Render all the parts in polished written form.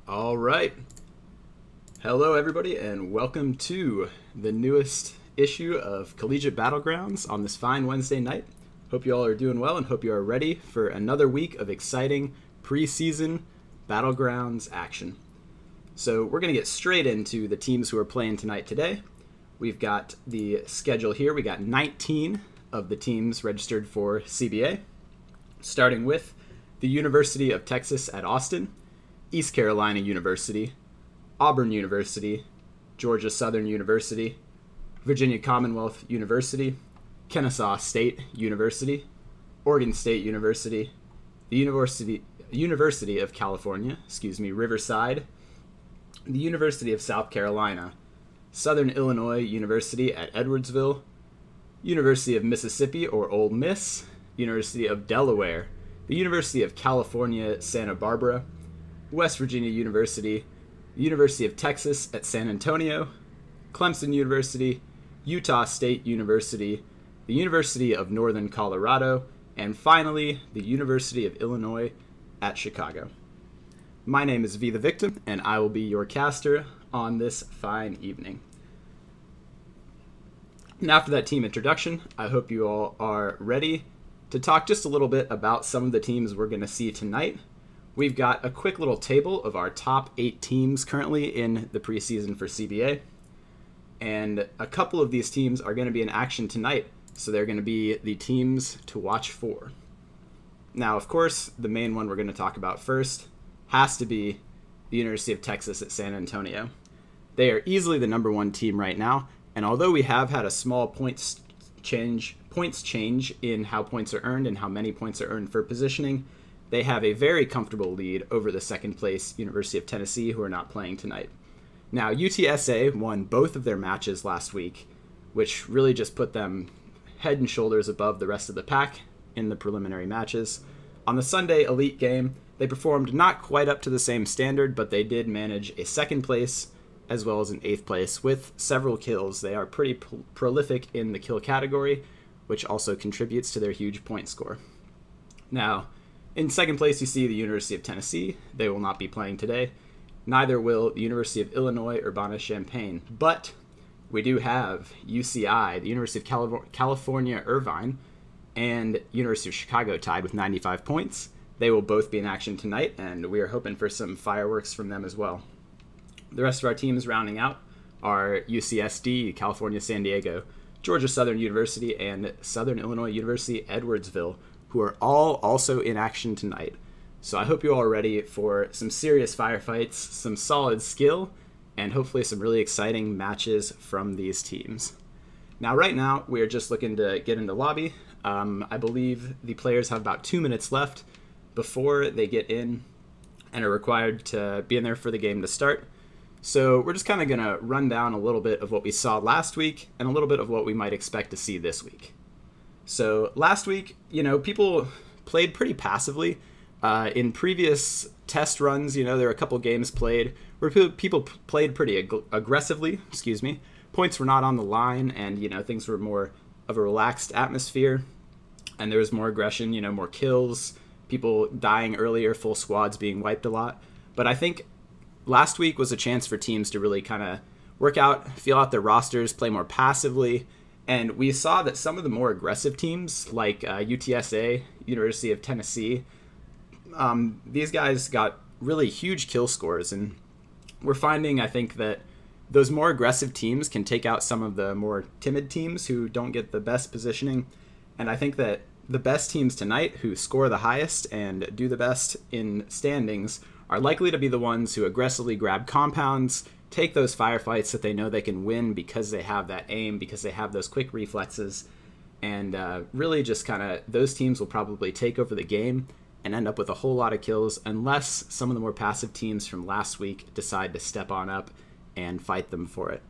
All right. Hello, everybody, and welcome to the newest issue of Collegiate Battlegrounds on this fine Wednesday night. Hope you all are doing well and hope you are ready for another week of exciting preseason Battlegrounds action. So we're going to get straight into the teams who are playing tonight today. We've got the schedule here. We got 19 of the teams registered for CBA, starting with the University of Texas at Austin, East Carolina University, Auburn University, Georgia Southern University, Virginia Commonwealth University, Kennesaw State University, Oregon State University, the University of California, Riverside, the University of South Carolina, Southern Illinois University at Edwardsville, University of Mississippi or Ole Miss, University of Delaware, the University of California, Santa Barbara, West Virginia University, the University of Texas at San Antonio, Clemson University, Utah State University, the University of Northern Colorado, and finally, the University of Illinois at Chicago. My name is V the Victim, and I will be your caster on this fine evening. And after that team introduction, I hope you all are ready to talk just a little bit about some of the teams we're going to see tonight. We've got a quick little table of our top 8 teams currently in the preseason for CBA. And a couple of these teams are going to be in action tonight, so they're going to be the teams to watch for. Now, of course, the main one we're going to talk about first has to be the University of Texas at San Antonio. They are easily the #1 team right now, and although we have had a small points change in how points are earned and how many points are earned for positioning, they have a very comfortable lead over the second place University of Tennessee, who are not playing tonight. Now, UTSA won both of their matches last week, which really just put them head and shoulders above the rest of the pack in the preliminary matches. On the Sunday Elite game, they performed not quite up to the same standard, but they did manage a second place as well as an 8th place with several kills. They are pretty prolific in the kill category, which also contributes to their huge point score. Now, in second place, you see the University of Tennessee. They will not be playing today. Neither will the University of Illinois Urbana-Champaign. But we do have UCI, the University of California, Irvine, and University of Chicago tied with 95 points. They will both be in action tonight, and we are hoping for some fireworks from them as well. The rest of our teams rounding out are UCSD, California, San Diego, Georgia Southern University, and Southern Illinois University, Edwardsville, who are all also in action tonight. So I hope you all are ready for some serious firefights, some solid skill, and hopefully some really exciting matches from these teams. Now, right now, we are just looking to get into lobby. I believe the players have about 2 minutes left before they get in and are required to be in there for the game to start. So we're just kind of going to run down a little bit of what we saw last week and a little bit of what we might expect to see this week. So last week, people played pretty passively. In previous test runs, there were a couple games played where people played pretty aggressively, Points were not on the line, and, things were more of a relaxed atmosphere. And there was more aggression, more kills, people dying earlier, full squads being wiped a lot. But I think last week was a chance for teams to really kind of work out, feel out their rosters, play more passively. And we saw that some of the more aggressive teams, like UTSA, University of Tennessee, these guys got really huge kill scores. And we're finding, I think, that those more aggressive teams can take out some of the more timid teams who don't get the best positioning. And I think that the best teams tonight who score the highest and do the best in standings are likely to be the ones who aggressively grab compounds, take those firefights that they know they can win because they have that aim, because they have those quick reflexes, and really just kind of those teams will probably take over the game and end up with a whole lot of kills unless some of the more passive teams from last week decide to step on up and fight them for it.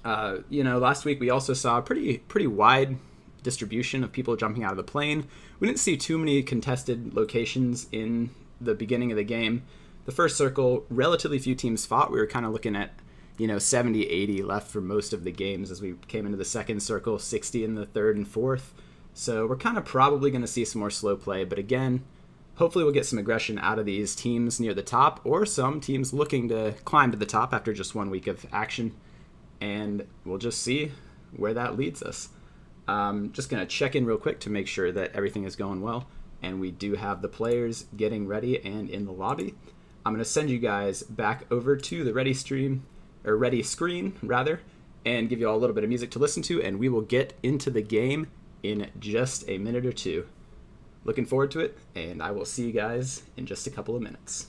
Last week we also saw a pretty wide distribution of people jumping out of the plane. We didn't see too many contested locations in the beginning of the game. The first circle, relatively few teams fought. We were kind of looking at, 70, 80 left for most of the games as we came into the second circle, 60 in the third and fourth. So we're kind of probably going to see some more slow play. But again, Hopefully we'll get some aggression out of these teams near the top, or some teams looking to climb to the top after just 1 week of action, and we'll just see where that leads us. Just going to check in real quick to make sure that everything is going well, and we do have the players getting ready and in the lobby. I'm going to send you guys back over to the ready screen, and give you all a little bit of music to listen to, and we will get into the game in just a minute or two. Looking forward to it, and I will see you guys in just a couple of minutes.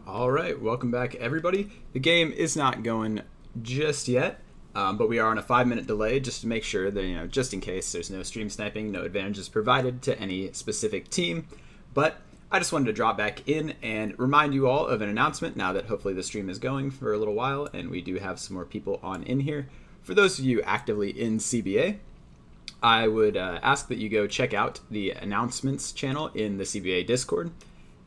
All right, welcome back, everybody. The game is not going just yet, but we are on a 5-minute delay just to make sure that, just in case there's no stream sniping, no advantages provided to any specific team. But I just wanted to drop back in and remind you all of an announcement now that hopefully the stream is going for a little while and we do have some more people on in here. For those of you actively in CBA, I would ask that you go check out the announcements channel in the CBA Discord.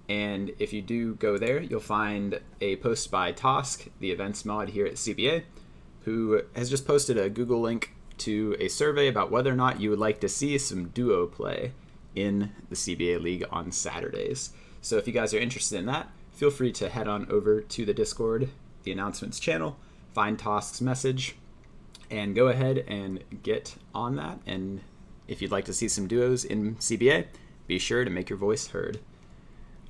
And if you do go there, you'll find a post by Tosk, the events mod here at CBA, who has just posted a Google link to a survey about whether or not you would like to see some duo play in the CBA League on Saturdays. So if you guys are interested in that, feel free to head on over to the Discord, the announcements channel, find Tosk's message, and go ahead and get on that. And if you'd like to see some duos in CBA, be sure to make your voice heard.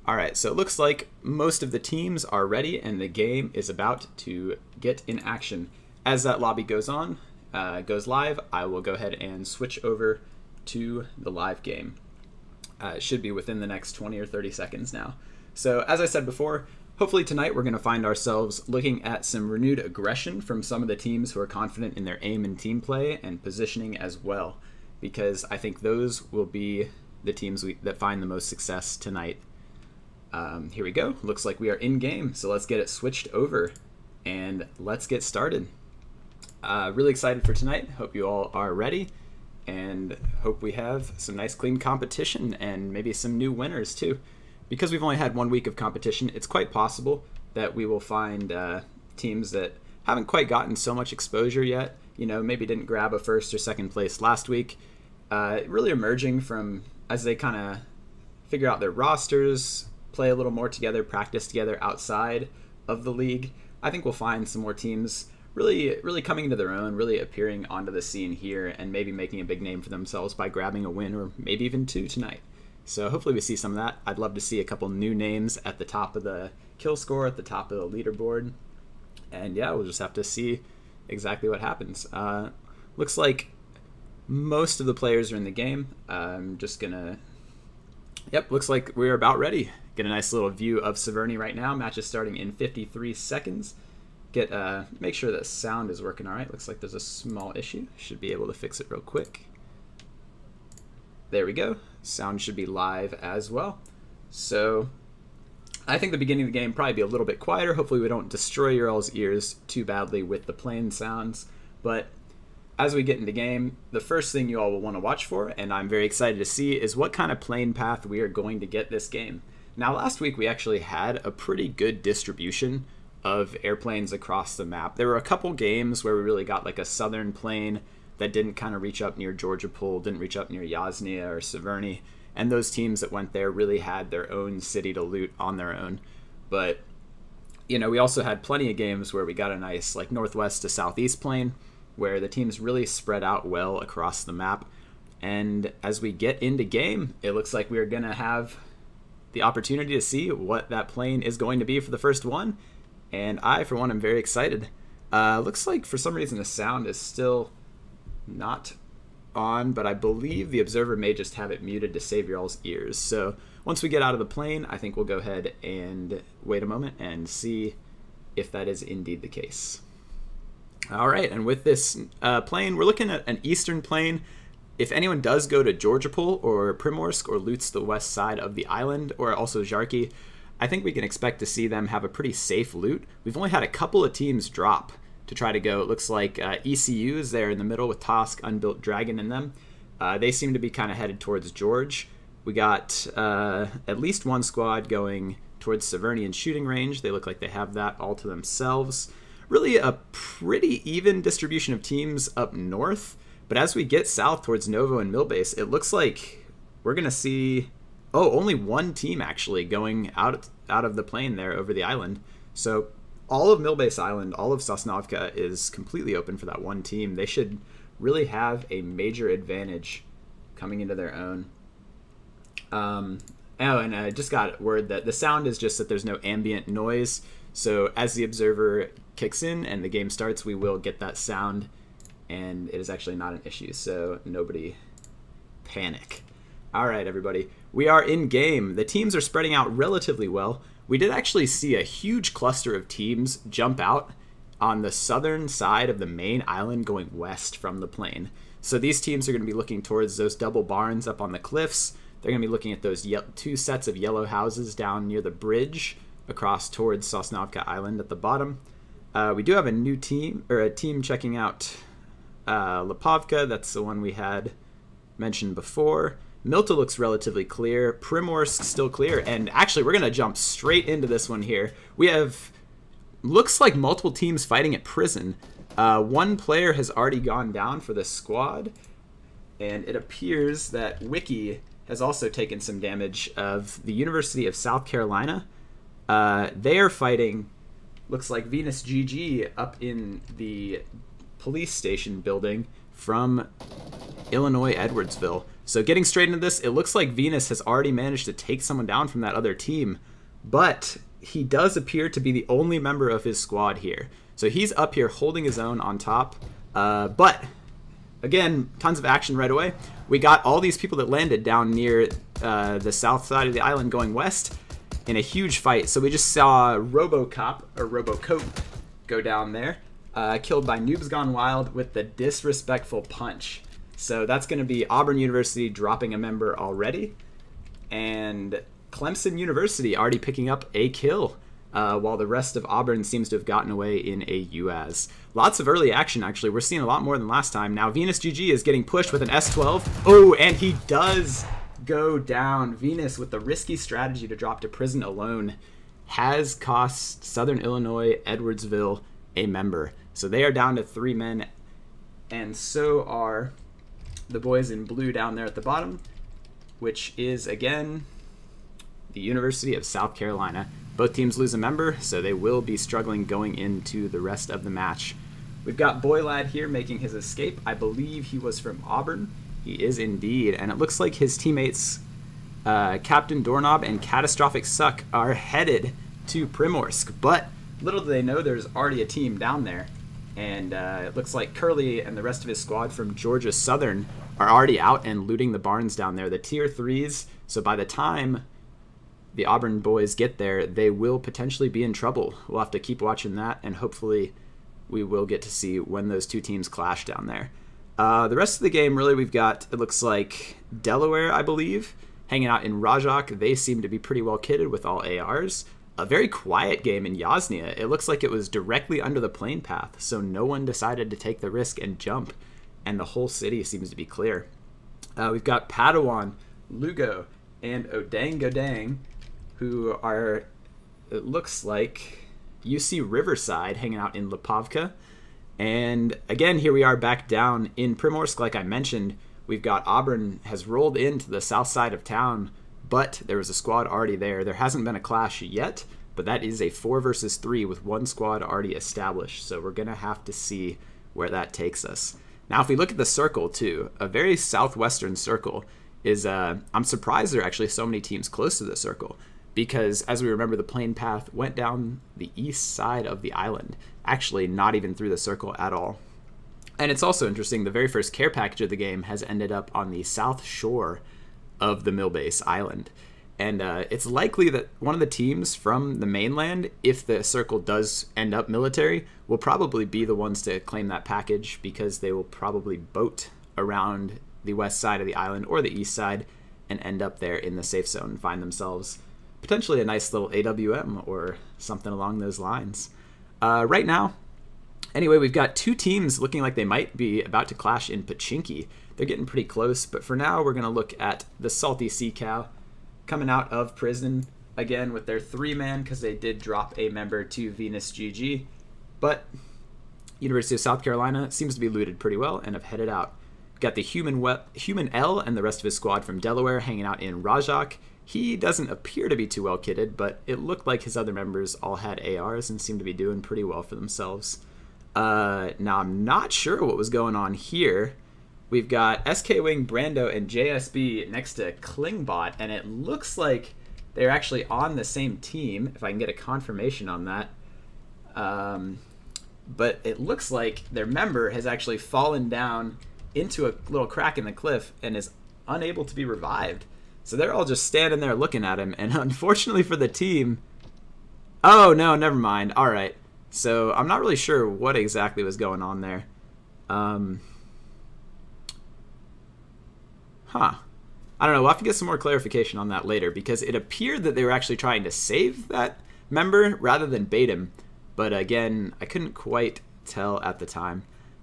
All right, so it looks like most of the teams are ready and the game is about to get in action. As that lobby goes live, I will go ahead and switch over to the live game. It should be within the next 20 or 30 seconds now. So as I said before, hopefully tonight we're going to find ourselves looking at some renewed aggression from some of the teams who are confident in their aim and team play and positioning as well, because I think those will be the teams that find the most success tonight. Here we go. Looks like we are in game, so let's get it switched over and let's get started. Really excited for tonight. Hope you all are ready and hope we have some nice clean competition and maybe some new winners too. Because we've only had 1 week of competition, it's quite possible that we will find teams that haven't quite gotten so much exposure yet, maybe didn't grab a first or second place last week, really emerging from as they kind of figure out their rosters, play a little more together, practice together outside of the league. I think we'll find some more teams really coming into their own, really appearing onto the scene here and maybe making a big name for themselves by grabbing a win or maybe even 2 tonight. So hopefully we see some of that. I'd love to see a couple new names at the top of the kill score, at the top of the leaderboard. And yeah, we'll just have to see exactly what happens. Looks like most of the players are in the game. I'm just gonna... Yep, looks like we're about ready. Get a nice little view of Severny right now. Match is starting in 53 seconds. Make sure that sound is working all right. Looks like there's a small issue. Should be able to fix it real quick. There we go. Sound should be live as well. So I think the beginning of the game probably be a little bit quieter. Hopefully we don't destroy your all's ears too badly with the plane sounds. But as we get into game, the first thing you all will want to watch for, and I'm very excited to see, is what kind of plane path we are going to get this game. Now, last week we actually had a pretty good distribution of airplanes across the map. There were a couple games where we really got like a southern plane that didn't kind of reach up near Georgia Pool, didn't reach up near Yasnia or Severny, and those teams that went there really had their own city to loot on their own. But, we also had plenty of games where we got a nice like northwest to southeast plane, where the teams really spread out well across the map. And as we get into game, it looks like we're going to have the opportunity to see what that plane is going to be for the first one. And I, for one, am very excited. Looks like for some reason the sound is still not on, but I believe the observer may just have it muted to save your all's ears. So once we get out of the plane, I think we'll go ahead and wait a moment and see if that is indeed the case. All right, and with this plane, we're looking at an eastern plane. If anyone does go to Georgopol or Primorsk or loots the west side of the island, or also Zharki, I think we can expect to see them have a pretty safe loot. We've only had a couple of teams drop to try to go. It looks like ECU is there in the middle with Tosk, Unbuilt Dragon in them. They seem to be kind of headed towards George. We got at least one squad going towards Severnian shooting range. They look like they have that all to themselves. Really a pretty even distribution of teams up north. But as we get south towards Novo and Millbase, it looks like we're going to see, only one team actually going out of the plane there over the island. So all of Millbase Island, all of Sosnovka is completely open for that one team. They should really have a major advantage coming into their own. And I just got word that the sound is just that there's no ambient noise. So as the observer kicks in and the game starts, we will get that sound, and it is actually not an issue. So nobody panic. All right, everybody. We are in game. The teams are spreading out relatively well. We did actually see a huge cluster of teams jump out on the southern side of the main island going west from the plane. So these teams are going to be looking towards those double barns up on the cliffs. They're going to be looking at those two sets of yellow houses down near the bridge across towards Sosnovka Island at the bottom. We do have a new team, or a team checking out Lipovka. That's the one we had mentioned before. Milta looks relatively clear. Primorsk still clear. And actually, we're going to jump straight into this one here. We have, looks like multiple teams fighting at prison. One player has already gone down for this squad. And it appears that Wiki has also taken some damage of the University of South Carolina. They are fighting, looks like Venus GG up in the police station building from Illinois Edwardsville. So getting straight into this, it looks like Venus has already managed to take someone down from that other team, but he does appear to be the only member of his squad here. So he's up here holding his own on top, but again, tons of action right away. We got all these people that landed down near the south side of the island going west in a huge fight. So we just saw RoboCop, or RoboCope, go down there, killed by Noobs Gone Wild with the disrespectful punch. So that's going to be Auburn University dropping a member already, and Clemson University already picking up a kill, while the rest of Auburn seems to have gotten away in a UAS. Lots of early action, actually. We're seeing a lot more than last time. Now Venus GG is getting pushed with an S12. Oh, and he does go down. Venus, with the risky strategy to drop to prison alone, has cost Southern Illinois Edwardsville a member. So they are down to 3 men, and so are the boys in blue down there at the bottom, which is, again, the University of South Carolina. Both teams lose a member, so they will be struggling going into the rest of the match. We've got Boylad here making his escape. I believe he was from Auburn. He is indeed, and it looks like his teammates Captain Doorknob and Catastrophic Suck are headed to Primorsk, but little do they know there's already a team down there. And it looks like Curly and the rest of his squad from Georgia Southern are already out and looting the barns down there, the tier 3s. So by the time the Auburn boys get there, they will potentially be in trouble. We'll have to keep watching that, and hopefully we will get to see when those two teams clash down there. The rest of the game, really, we've got, it looks like Delaware, I believe, hanging out in Rajak. They seem to be pretty well kitted with all ARs. A very quiet game in Yasnia. It looks like it was directly under the plane path, so no one decided to take the risk and jump, and the whole city seems to be clear. We've got Padawan, Lugo, and Odang Godang, who are, it looks like, UC Riverside hanging out in Lipovka. And again, here we are back down in Primorsk. Like I mentioned, we've got Auburn has rolled into the south side of town, but there was a squad already there. There hasn't been a clash yet, but that is a 4 versus 3 with one squad already established. So we're going to have to see where that takes us. Now, if we look at the circle too, a very southwestern circle is, I'm surprised there are actually so many teams close to the circle, because as we remember, the plane path went down the east side of the island, actually not even through the circle at all. And it's also interesting, the very first care package of the game has ended up on the south shore of the Millbase Island. And it's likely that one of the teams from the mainland, if the circle does end up military, will probably be the ones to claim that package, because they will probably boat around the west side of the island or the east side and end up there in the safe zone and find themselves potentially a nice little AWM or something along those lines. Right now, anyway, we've got two teams looking like they might be about to clash in Pachinki. They're getting pretty close, but for now we're going to look at the Salty Sea Cow coming out of prison. again with their 3-man because they did drop a member to Venus GG. But University of South Carolina seems to be looted pretty well and have headed out. Got the Human L and the rest of his squad from Delaware hanging out in Rajak. He doesn't appear to be too well kitted, but it looked like his other members all had ARs and seemed to be doing pretty well for themselves. Now, I'm not sure what was going on here. We've got SK Wing, Brando, and JSB next to Klingbot, and it looks like they're actually on the same team, if I can get a confirmation on that. But it looks like their member has actually fallen down into a little crack in the cliff and is unable to be revived. So they're all just standing there looking at him, and unfortunately for the team... Oh, no, never mind. All right. So I'm not really sure what exactly was going on there. I don't know. We'll have to get some more clarification on that later, because it appeared that they were actually trying to save that member rather than bait him. But again, I couldn't quite tell at the time.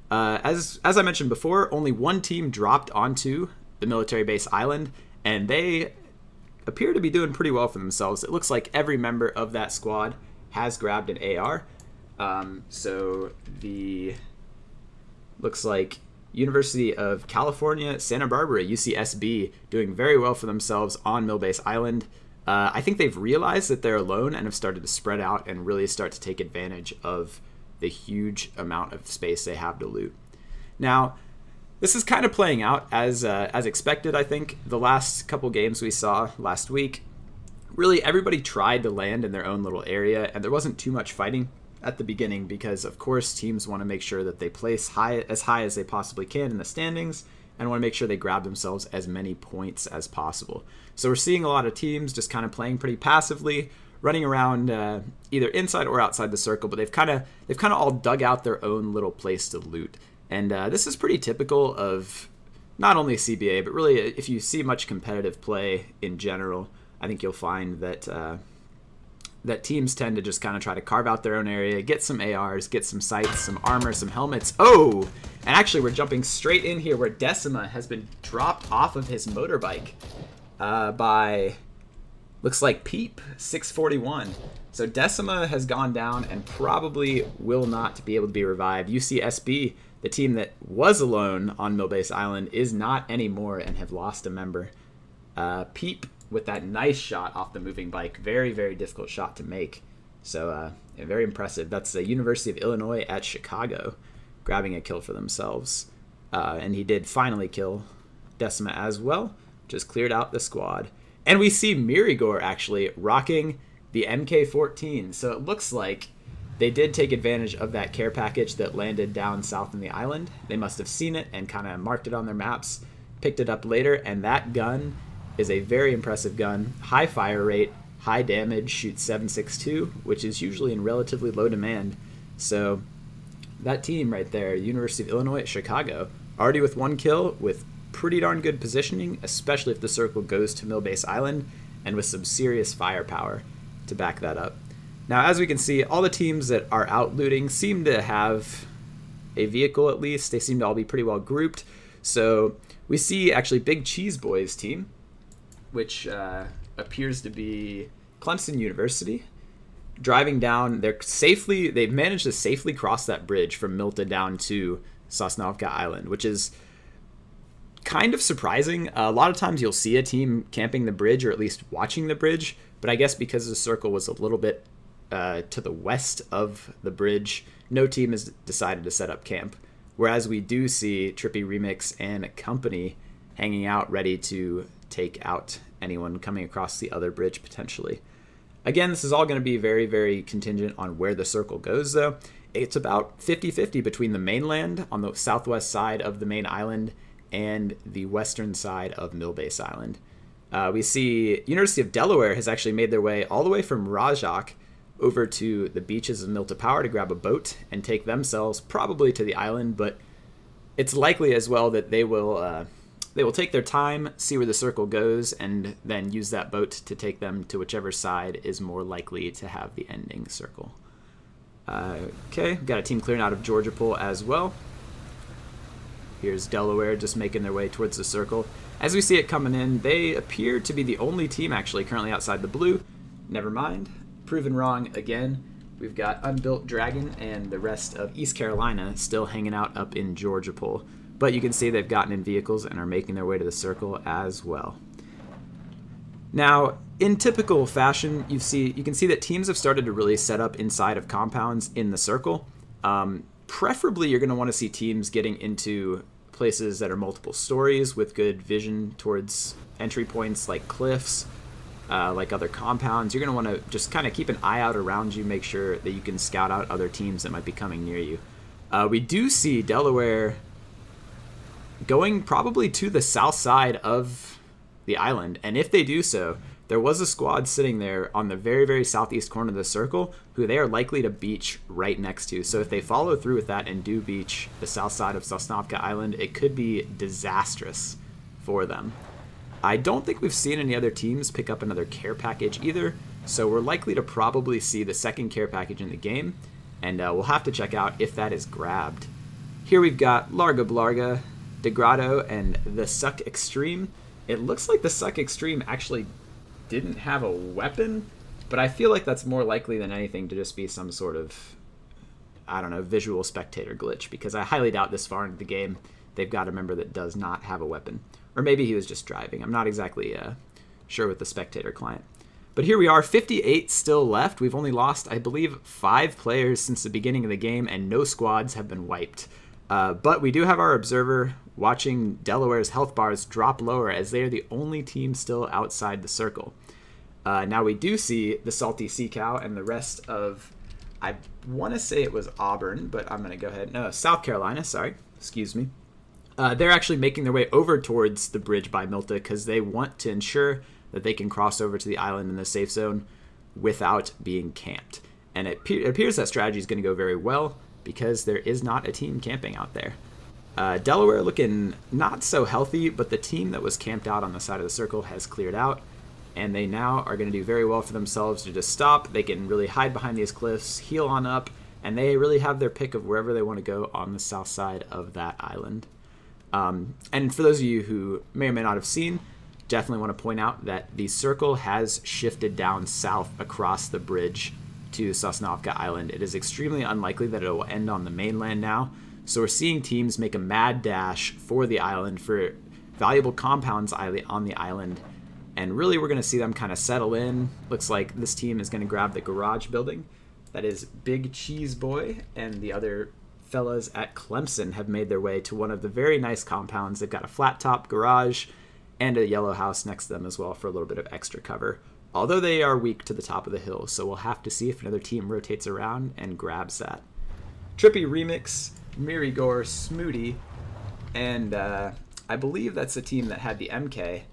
As I mentioned before, only one team dropped onto the military base island, and they appear to be doing pretty well for themselves. It looks like every member of that squad has grabbed an AR. Looks like University of California, Santa Barbara, UCSB, doing very well for themselves on Millbase Island. I think they've realized that they're alone and have started to spread out and really start to take advantage of the huge amount of space they have to loot. Now, this is kind of playing out as expected, I think. The last couple games we saw last week, really everybody tried to land in their own little area, and there wasn't too much fighting at the beginning because, of course, teams want to make sure that they place high as they possibly can in the standings and want to make sure they grab themselves as many points as possible. So we're seeing a lot of teams just kind of playing pretty passively, running around either inside or outside the circle, but they've kind of all dug out their own little place to loot. And this is pretty typical of not only CBA, but really if you see much competitive play in general, I think you'll find that that teams tend to just kind of try to carve out their own area, get some ARs, get some sights, some armor, some helmets. Oh! And actually we're jumping straight in here where Decima has been dropped off of his motorbike by, looks like Peep, 641. So Decima has gone down and probably will not be able to be revived. UCSB, the team that was alone on Millbase Island, is not anymore and have lost a member. Peep with that nice shot off the moving bike. Very, very difficult shot to make. So very impressive. That's the University of Illinois at Chicago grabbing a kill for themselves. And he did finally kill Decima as well. Just cleared out the squad. And we see Mirigor actually rocking the MK14. So it looks like they did take advantage of that care package that landed down south in the island. They must have seen it and kind of marked it on their maps, picked it up later, and that gun is a very impressive gun. High fire rate, high damage, shoots 7.62, which is usually in relatively low demand. So that team right there, University of Illinois at Chicago, already with one kill with pretty darn good positioning, especially if the circle goes to Millbase Island, and with some serious firepower to back that up. Now, as we can see, all the teams that are out looting seem to have a vehicle at least. They seem to all be pretty well grouped. So we see actually Big Cheese Boys team, which appears to be Clemson University, driving down. They've managed to safely cross that bridge from Milta down to Sosnovka Island, which is kind of surprising. A lot of times you'll see a team camping the bridge, or at least watching the bridge, but I guess because the circle was a little bit to the west of the bridge, no team has decided to set up camp. Whereas we do see Trippy Remix and company hanging out ready to take out anyone coming across the other bridge potentially. Again, this is all going to be very, very contingent on where the circle goes, though. It's about 50-50 between the mainland on the southwest side of the main island and the western side of Millbase Island. We see University of Delaware has actually made their way all the way from Rajak over to the beaches of Milta Power to grab a boat and take themselves probably to the island, but it's likely as well that they will take their time, see where the circle goes, and then use that boat to take them to whichever side is more likely to have the ending circle. Okay, got a team clearing out of Georgia Pool as well. Here's Delaware just making their way towards the circle. As we see it coming in, they appear to be the only team actually currently outside the blue. Never mind. Proven wrong again. We've got Unbuilt Dragon and the rest of East Carolina still hanging out up in Georgia Pole. But you can see they've gotten in vehicles and are making their way to the circle as well. Now, in typical fashion, you can see that teams have started to really set up inside of compounds in the circle. Preferably, you're going to want to see teams getting into places that are multiple stories with good vision towards entry points like cliffs, like other compounds. You're going to want to just kind of keep an eye out around you, make sure that you can scout out other teams that might be coming near you. We do see Delaware going probably to the south side of the island, and if they do so, there was a squad sitting there on the very, very southeast corner of the circle who they are likely to beach right next to. So if they follow through with that and do beach the south side of Sosnovka Island, it could be disastrous for them. I don't think we've seen any other teams pick up another care package either, so we're likely to probably see the second care package in the game, and we'll have to check out if that is grabbed. Here we've got Larga Blarga, Degrado, and the Suck Extreme. It looks like the Suck Extreme actually didn't have a weapon, but I feel like that's more likely than anything to just be some sort of, I don't know, visual spectator glitch, because I highly doubt this far into the game they've got a member that does not have a weapon. Or maybe he was just driving. I'm not exactly sure with the spectator client. But here we are, 58 still left. We've only lost, I believe, 5 players since the beginning of the game, and no squads have been wiped. But we do have our observer watching Delaware's health bars drop lower as they are the only team still outside the circle. Now we do see the Salty Sea Cow and the rest of, I want to say it was Auburn, but I'm going to go ahead. No, South Carolina, sorry. Excuse me. They're actually making their way over towards the bridge by Milta because they want to ensure that they can cross over to the island in the safe zone without being camped. And it appears that strategy is going to go very well because there is not a team camping out there. Delaware looking not so healthy, but the team that was camped out on the side of the circle has cleared out, and they now are going to do very well for themselves to just stop. They can really hide behind these cliffs, heal on up, and they really have their pick of wherever they want to go on the south side of that island. And for those of you who may or may not have seen, definitely want to point out that the circle has shifted down south across the bridge to Sosnovka Island. It is extremely unlikely that it will end on the mainland now, so we're seeing teams make a mad dash for the island, for valuable compounds on the island, and really we're going to see them kind of settle in. Looks like this team is going to grab the garage building. That is Big Cheese Boy and the other fellas at Clemson have made their way to one of the very nice compounds. They've got a flat top garage and a yellow house next to them as well for a little bit of extra cover, although they are weak to the top of the hill, so we'll have to see if another team rotates around and grabs that. Trippy Remix, Mirigore, Smooty, and I believe that's the team that had the MK.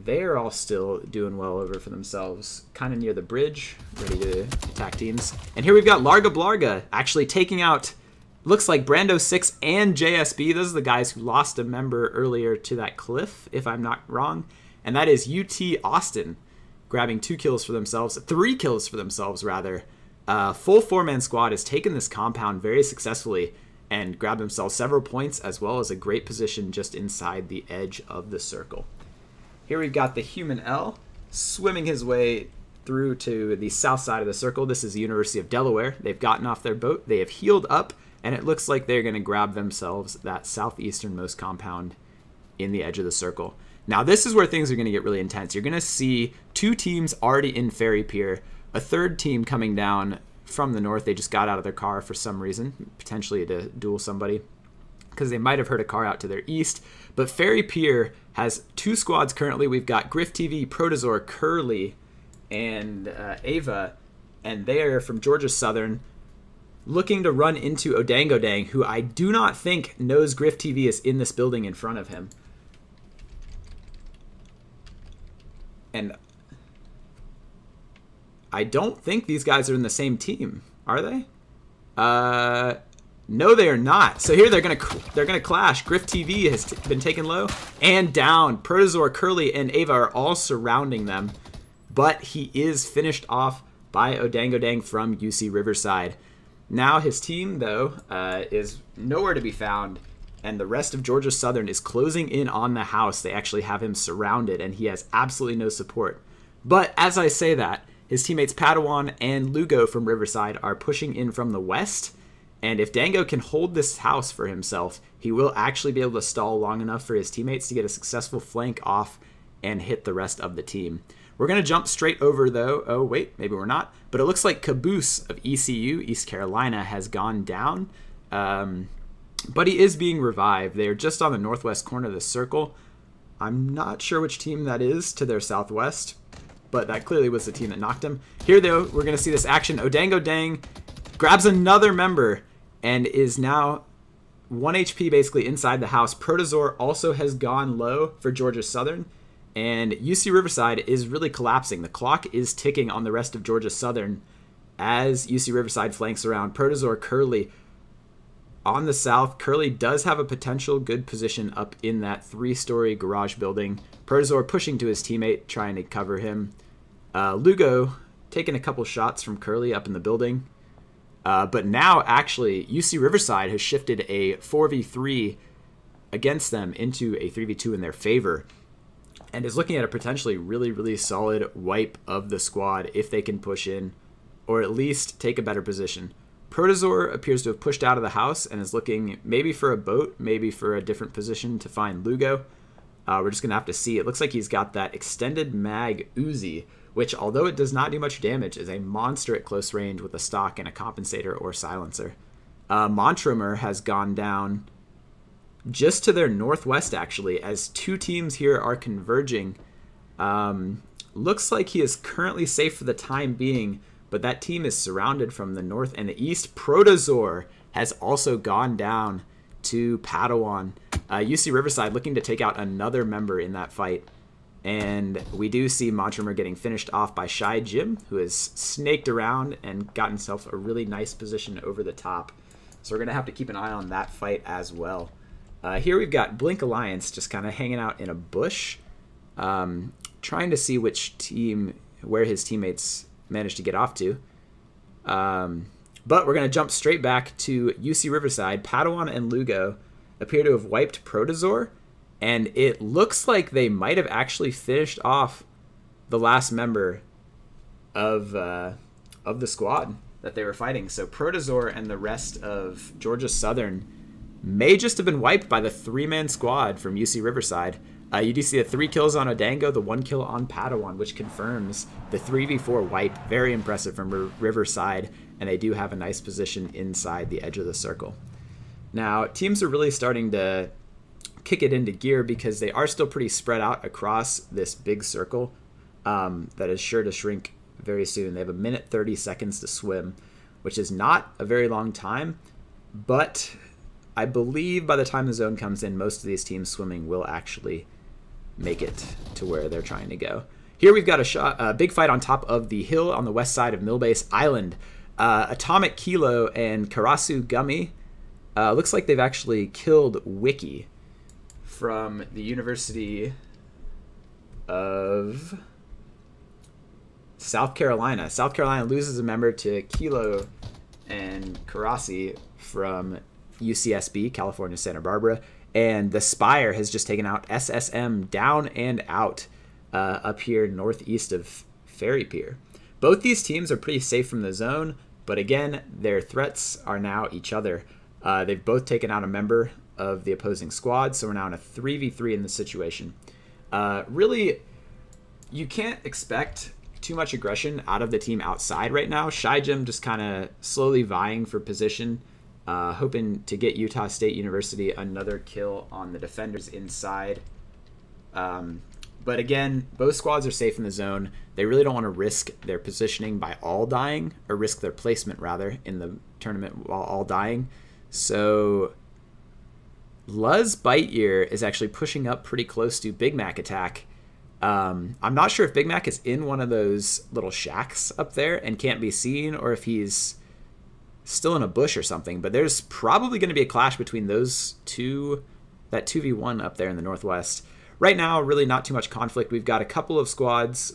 They're all still doing well over for themselves, kind of near the bridge, ready to attack teams. And here we've got Larga Blarga actually taking out, looks like Brando 6 and JSB. Those are the guys who lost a member earlier to that cliff, if I'm not wrong. And that is UT Austin grabbing 2 kills for themselves, 3 kills for themselves, rather. Full 4-man squad has taken this compound very successfully and grabbed themselves several points, as well as a great position just inside the edge of the circle. Here we've got the Human L swimming his way through to the south side of the circle. This is the University of Delaware. They've gotten off their boat. They have healed up, and it looks like they're going to grab themselves that southeasternmost compound in the edge of the circle. Now, this is where things are going to get really intense. You're going to see 2 teams already in Ferry Pier, a 3rd team coming down from the north. They just got out of their car for some reason, potentially to duel somebody, because they might have heard a car out to their east. But Ferry Pier has 2 squads currently. We've got Griff TV, Protozor, Curly, and Ava, and they are from Georgia Southern, looking to run into Odangodang, who I do not think knows Griff TV is in this building in front of him. And I don't think these guys are in the same team, are they? No, they are not. So here they're gonna clash. Griff TV has been taken low and down. Protozor, Curly, and Ava are all surrounding them, but he is finished off by Odangodang from UC Riverside. Now his team, though, is nowhere to be found, and the rest of Georgia Southern is closing in on the house. They actually have him surrounded, and he has absolutely no support. But as I say that, his teammates Padawan and Lugo from Riverside are pushing in from the west. And if Dango can hold this house for himself, he will actually be able to stall long enough for his teammates to get a successful flank off and hit the rest of the team. We're going to jump straight over, though. Oh, wait, maybe we're not. But it looks like Caboose of ECU, East Carolina, has gone down. But he is being revived. They're just on the northwest corner of the circle. I'm not sure which team that is to their southwest, but that clearly was the team that knocked him. Here, though, we're going to see this action. Odango Dang grabs another member and is now 1 HP basically inside the house. Protozoar also has gone low for Georgia Southern, and UC Riverside is really collapsing. The clock is ticking on the rest of Georgia Southern as UC Riverside flanks around. Protozoar Curly on the south. Curly does have a potential good position up in that 3-story garage building. Protozoar pushing to his teammate, trying to cover him. Lugo taking a couple shots from Curly up in the building. But now, actually, UC Riverside has shifted a 4v3 against them into a 3v2 in their favor, and is looking at a potentially really, really solid wipe of the squad if they can push in, or at least take a better position. Protozoar appears to have pushed out of the house and is looking maybe for a boat, maybe for a different position to find Lugo. We're just going to have to see. It looks like he's got that extended mag Uzi, which, although it does not do much damage, is a monster at close range with a stock and a compensator or silencer. Montremer has gone down just to their northwest, actually, as 2 teams here are converging. Looks like he is currently safe for the time being, but that team is surrounded from the north and the east. Protozoar has also gone down to Padawan. UC Riverside looking to take out another member in that fight. And we do see Montremer getting finished off by Shy Jim, who has snaked around and got himself a really nice position over the top. So we're going to have to keep an eye on that fight as well. Here we've got Blink Alliance just kind of hanging out in a bush, trying to see which team, where his teammates managed to get off to. But we're going to jump straight back to UC Riverside. Padawan and Lugo appear to have wiped Protozoar, and it looks like they might have actually finished off the last member of the squad that they were fighting. So Protozoar and the rest of Georgia Southern may just have been wiped by the 3-man squad from UC Riverside. You do see the 3 kills on Odango, the 1 kill on Padawan, which confirms the 3v4 wipe. Very impressive from Riverside, and they do have a nice position inside the edge of the circle. Now, teams are really starting to kick it into gear because they are still pretty spread out across this big circle that is sure to shrink very soon. They have 1 minute 30 seconds to swim, which is not a very long time, but I believe by the time the zone comes in, most of these teams swimming will actually make it to where they're trying to go. Here we've got a big fight on top of the hill on the west side of Millbase Island. Atomic Kilo and Karasu Gummy. Looks like they've actually killed Wiki from the University of South Carolina. South Carolina loses a member to Kilo and Karasi from UCSB, California, Santa Barbara. And the Spire has just taken out SSM down and out up here northeast of Ferry Pier. Both these teams are pretty safe from the zone, but again, their threats are now each other. They've both taken out a member of the opposing squad, so we're now in a 3v3 in this situation. Really, you can't expect too much aggression out of the team outside right now. Shy Jim just kind of slowly vying for position, hoping to get Utah State University another kill on the defenders inside. But again, both squads are safe in the zone. They really don't want to risk their positioning by all dying, or risk their placement, rather, in the tournament while all dying. So Luz Bite Ear is actually pushing up pretty close to Big Mac Attack. I'm not sure if Big Mac is in one of those little shacks up there and can't be seen, or if he's still in a bush or something, but there's probably going to be a clash between those two, that 2v1 up there in the northwest. Right now, really not too much conflict. We've got a couple of squads,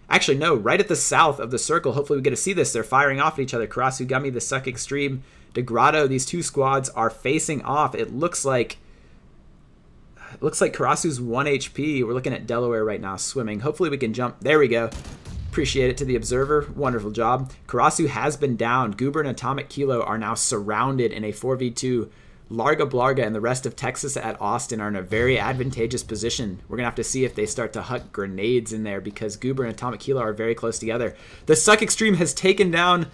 actually no, right at the south of the circle. Hopefully we get to see this. They're firing off at each other. Karasu Gummy, the Suck Extreme, Degrado, these two squads are facing off. It looks like It looks like Karasu's 1 HP. We're looking at Delaware right now swimming. Hopefully we can jump. There we go. Appreciate it to the observer. Wonderful job. Karasu has been down. Goober and Atomic Kilo are now surrounded in a 4v2. Larga Blarga and the rest of Texas at Austin are in a very advantageous position. We're going to have to see if they start to huck grenades in there because Goober and Atomic Kilo are very close together. The Suck Extreme has taken down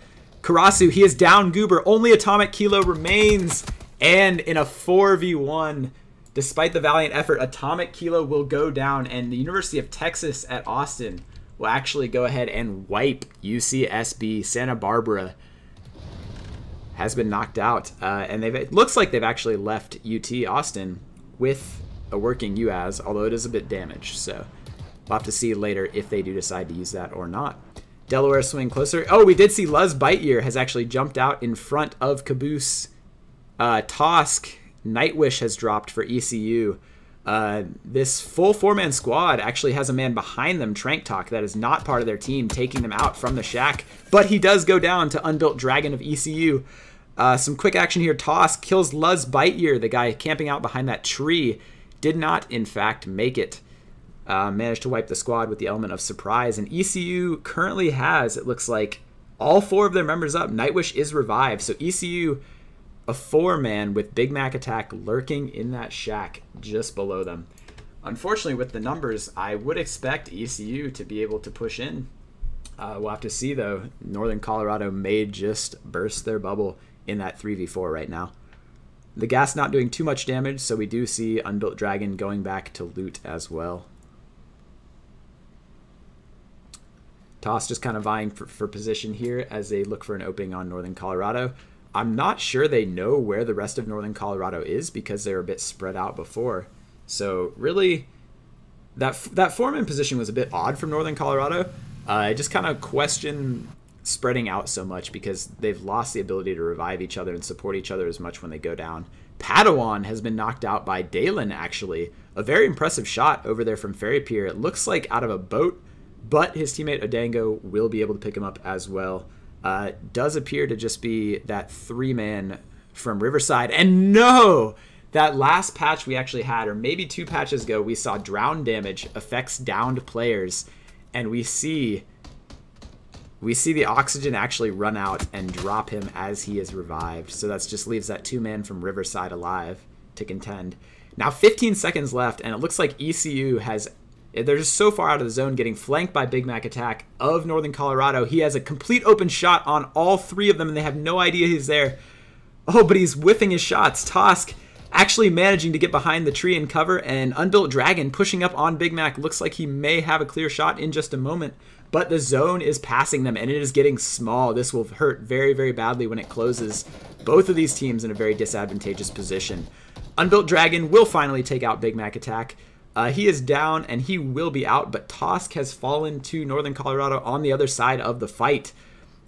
Karasu. He is down Goober. Only Atomic Kilo remains. And in a 4v1, despite the valiant effort, Atomic Kilo will go down. And the University of Texas at Austin will actually go ahead and wipe UCSB. Santa Barbara has been knocked out, and it looks like they've actually left UT Austin with a working UAS, although it is a bit damaged, so we'll have to see later if they do decide to use that or not. Delaware swinging closer. Oh, we did see Luz Bite has actually jumped out in front of Caboose. Tosk, Nightwish has dropped for ECU. This full 4-man squad actually has a man behind them, Trank Talk, that is not part of their team, taking them out from the shack, but he does go down to Unbuilt Dragon of ECU. Some quick action here. Tosk kills Luz Bite, the guy camping out behind that tree. Did not, in fact, make it. Managed to wipe the squad with the element of surprise. And ECU currently has, it looks like, all 4 of their members up. Nightwish is revived. So ECU, a 4-man with Big Mac Attack lurking in that shack just below them. Unfortunately, with the numbers, I would expect ECU to be able to push in. We'll have to see, though. Northern Colorado may just burst their bubble in that 3v4 right now. The gas not doing too much damage, so we do see Unbuilt Dragon going back to loot as well. Toss just kind of vying for position here as they look for an opening on Northern Colorado. I'm not sure they know where the rest of Northern Colorado is because they were a bit spread out before. So really, that 4-man position was a bit odd from Northern Colorado. I just kind of question spreading out so much because they've lost the ability to revive each other and support each other as much when they go down. Padawan has been knocked out by Dalen, actually. A very impressive shot over there from Ferry Pier. It looks like out of a boat, but his teammate Odango will be able to pick him up as well. Does appear to just be that 3-man from Riverside. And no! That last patch we actually had, or maybe 2 patches ago, we saw drown damage affects downed players. And we see the oxygen actually run out and drop him as he is revived. So that just leaves that 2-man from Riverside alive to contend. Now 15 seconds left, and it looks like ECU has... They're just so far out of the zone, getting flanked by Big Mac Attack of Northern Colorado. He has a complete open shot on all 3 of them, and they have no idea he's there. Oh, but he's whiffing his shots. Tosk actually managing to get behind the tree and cover, and Unbuilt Dragon pushing up on Big Mac. Looks like he may have a clear shot in just a moment, but the zone is passing them, and it is getting small. This will hurt very, very badly when it closes. Both of these teams in a very disadvantageous position. Unbuilt Dragon will finally take out Big Mac Attack. He is down, and he will be out, but Tosk has fallen to Northern Colorado on the other side of the fight.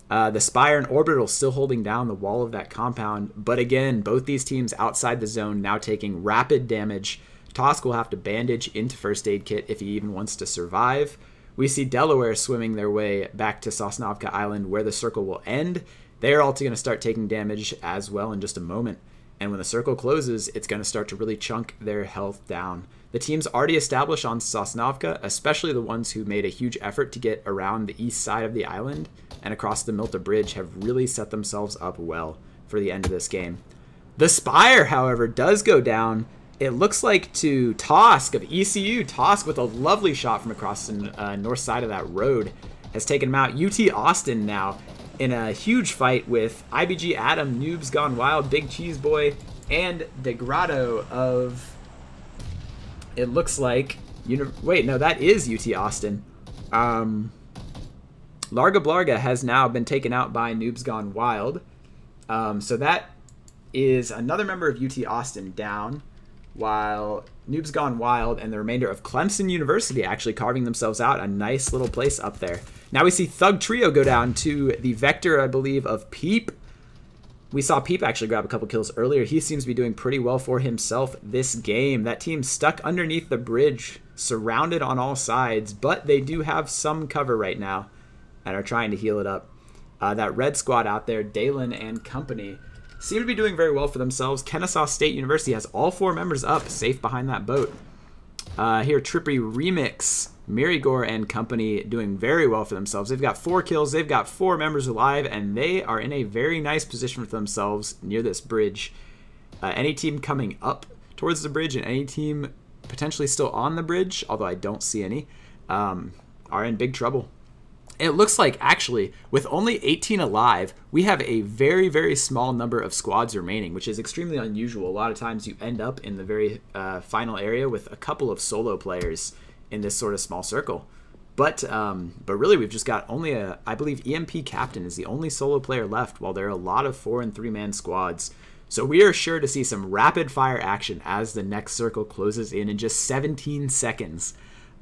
The Spire and Orbital still holding down the wall of that compound, but again, both these teams outside the zone now taking rapid damage. Tosk will have to bandage into first aid kit if he even wants to survive. We see Delaware swimming their way back to Sosnovka Island where the circle will end. They're all going to start taking damage as well in just a moment. And when the circle closes, it's going to start to really chunk their health down. The teams already established on Sosnovka, especially the ones who made a huge effort to get around the east side of the island and across the Milta Bridge, have really set themselves up well for the end of this game. The Spire, however, does go down. It looks like to Tosk of ECU. Tosk with a lovely shot from across the north side of that road has taken him out. UT Austin now in a huge fight with IBG Adam, Noobs Gone Wild, Big Cheese Boy, and Degrado of... It looks like... Wait, no, that is UT Austin. Larga Blarga has now been taken out by Noobs Gone Wild. So that is another member of UT Austin down, while Noobs Gone Wild and the remainder of Clemson University actually carving themselves out a nice little place up there. Now we see Thug Trio go down to the Vector, I believe, of Peep. We saw Peep actually grab a couple kills earlier. He seems to be doing pretty well for himself this game. That team stuck underneath the bridge, surrounded on all sides, but they do have some cover right now and are trying to heal it up. That red squad out there, Dalen and company, seem to be doing very well for themselves. Kennesaw State University has all 4 members up, safe behind that boat. Here, Trippy Remix, Mirigor and company doing very well for themselves. They've got 4 kills, they've got 4 members alive, and they are in a very nice position for themselves near this bridge. Any team coming up towards the bridge and any team potentially still on the bridge, although I don't see any, are in big trouble. It looks like, actually, with only 18 alive, we have a very, very small number of squads remaining, which is extremely unusual. A lot of times you end up in the very final area with a couple of solo players in this sort of small circle. But really, we've just got only I believe EMP Captain is the only solo player left, while there are a lot of 4- and 3-man squads. So we are sure to see some rapid fire action as the next circle closes in just 17 seconds.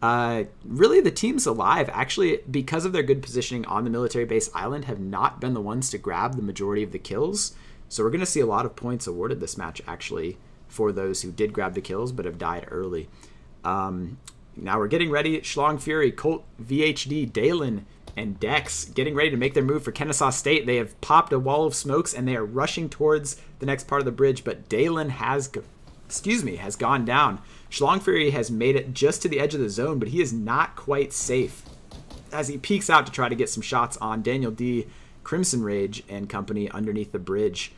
Really, the teams alive, actually, because of their good positioning on the military base island, have not been the ones to grab the majority of the kills. So we're going to see a lot of points awarded this match, actually, for those who did grab the kills but have died early. Now we're getting ready. Schlong Fury, Colt, VHD, Dalen, and Dex getting ready to make their move for Kennesaw State. They have popped a wall of smokes, and they are rushing towards the next part of the bridge, but Dalen has gone down. Schlong Fury has made it just to the edge of the zone, but he is not quite safe as he peeks out to try to get some shots on Daniel D, Crimson Rage, and company underneath the bridge.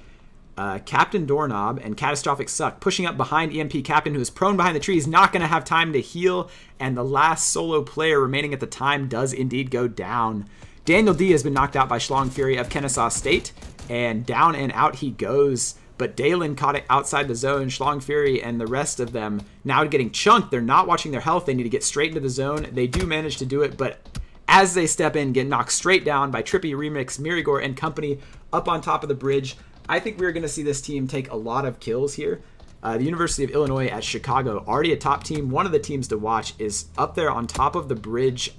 Captain Doorknob and Catastrophic Suck pushing up behind EMP Captain, who is prone behind the tree. He's not going to have time to heal, and the last solo player remaining at the time does indeed go down. Daniel D has been knocked out by Schlong Fury of Kennesaw State, and down and out he goes. But Dalen caught it outside the zone. Schlong Fury and the rest of them now getting chunked. They're not watching their health. They need to get straight into the zone. They do manage to do it, but as they step in, get knocked straight down by Trippy Remix, Mirigor, and company up on top of the bridge. I think we're going to see this team take a lot of kills here. The University of Illinois at Chicago, already a top team. One of the teams to watch is up there on top of the bridge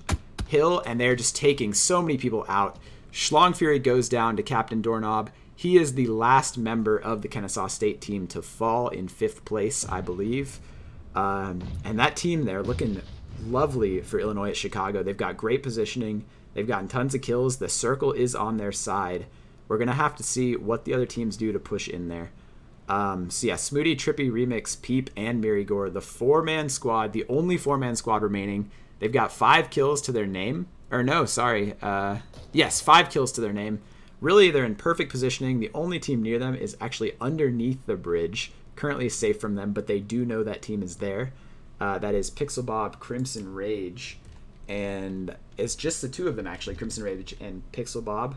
hill, and they're just taking so many people out. Schlong Fury goes down to Captain Doorknob. He is the last member of the Kennesaw State team to fall in 5th place, I believe. And that team there looking lovely for Illinois at Chicago. They've got great positioning. They've gotten tons of kills. The circle is on their side. We're going to have to see what the other teams do to push in there. So yeah, Smooty, Trippy, Remix, Peep, and Mirigor, the 4-man squad, the only 4-man squad remaining. They've got 5 kills to their name. Or no, sorry. Yes, 5 kills to their name. Really, they're in perfect positioning. The only team near them is actually underneath the bridge, currently safe from them, but they do know that team is there. That is Pixel Bob, Crimson Rage, and it's just the 2 of them, actually, Crimson Rage and Pixel Bob.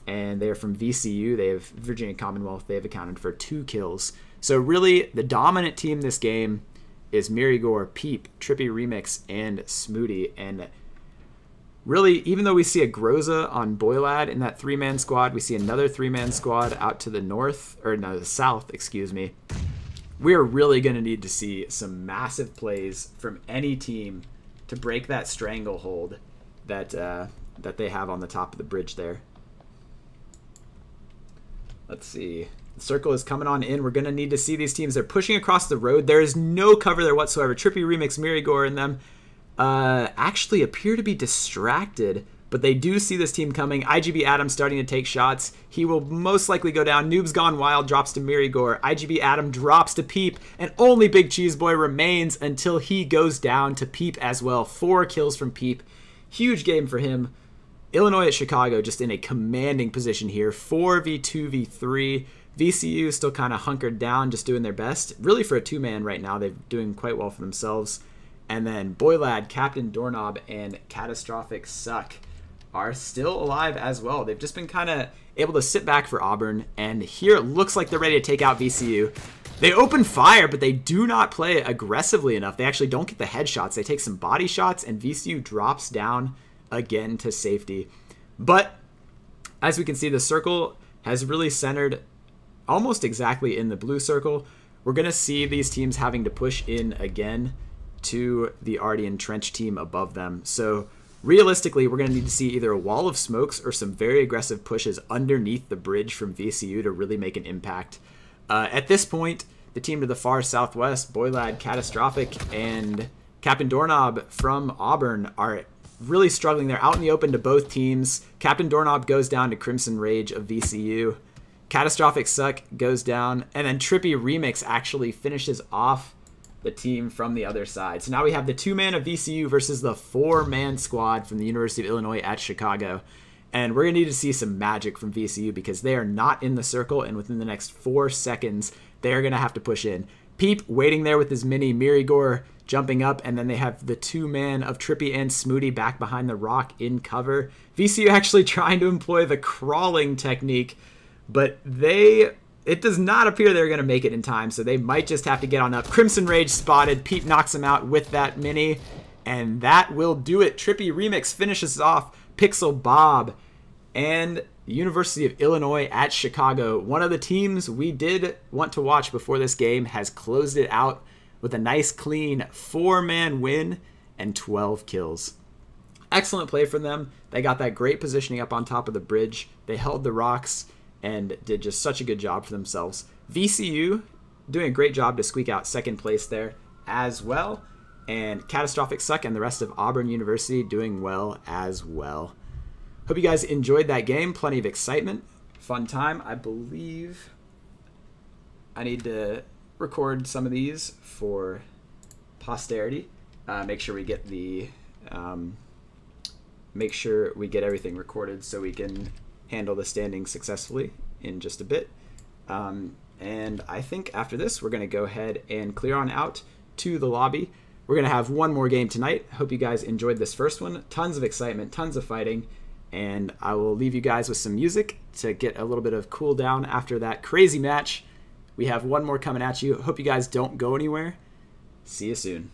And they're from VCU. They have Virginia Commonwealth. They have accounted for 2 kills. So really, the dominant team this game is Mirigor, Peep, Trippy Remix, and Smooty. And really, even though we see a Groza on Boylad in that 3-man squad, we see another 3-man squad out to the north, or no, the south, excuse me. We're really going to need to see some massive plays from any team to break that stranglehold that they have on the top of the bridge there. Let's see. The circle is coming on in. We're going to need to see these teams. They're pushing across the road. There is no cover there whatsoever. Trippy Remix, Mirigor, and them actually appear to be distracted, but they do see this team coming. IGB Adam starting to take shots. He will most likely go down. Noob's Gone Wild drops to Mirigor. IGB Adam drops to Peep, and only Big Cheese Boy remains until he goes down to Peep as well. 4 kills from Peep. Huge game for him. Illinois at Chicago just in a commanding position here. 4v2v3. VCU still kind of hunkered down, just doing their best. Really for a 2-man right now, they're doing quite well for themselves. And then Boylad, Captain Doorknob, and Catastrophic Suck are still alive as well. They've just been kind of able to sit back for Auburn, and here it looks like they're ready to take out VCU. They open fire, but they do not play aggressively enough. They actually don't get the headshots. They take some body shots, and VCU drops down again to safety. But as we can see, the circle has really centered almost exactly in the blue circle. We're going to see these teams having to push in again to the already entrenched team above them. So realistically, we're going to need to see either a wall of smokes or some very aggressive pushes underneath the bridge from VCU to really make an impact. At this point, the team to the far southwest, Boylad, Catastrophic, and Captain Doorknob from Auburn are really struggling. They're out in the open to both teams. Captain Doorknob goes down to Crimson Rage of VCU. Catastrophic Suck goes down, and then Trippy Remix actually finishes off the team from the other side. So now we have the 2-man of VCU versus the 4-man squad from the University of Illinois at Chicago. And we're going to need to see some magic from VCU because they are not in the circle, and within the next 4 seconds, they are going to have to push in. Peep waiting there with his mini Mirigor jumping up, and then they have the 2-man of Trippy and Smooty back behind the rock in cover. VCU actually trying to employ the crawling technique, but it does not appear they're going to make it in time, so they might just have to get on up. Crimson Rage spotted. Peep knocks him out with that mini, and that will do it. Trippy Remix finishes off Pixel Bob and the University of Illinois at Chicago. One of the teams we did want to watch before this game has closed it out with a nice clean 4-man win and 12 kills. Excellent play from them. They got that great positioning up on top of the bridge. They held the rocks and did just such a good job for themselves. VCU doing a great job to squeak out second place there as well. And Catastrophic Suck and the rest of Auburn University doing well as well. Hope you guys enjoyed that game. Plenty of excitement. Fun time. I believe I need to record some of these for posterity. Make sure we get everything recorded so we can handle the standings successfully in just a bit. And I think after this, we're going to go ahead and clear on out to the lobby. We're going to have one more game tonight. Hope you guys enjoyed this first one. Tons of excitement, tons of fighting. And I will leave you guys with some music to get a little bit of cool down after that crazy match. We have one more coming at you. Hope you guys don't go anywhere. See you soon.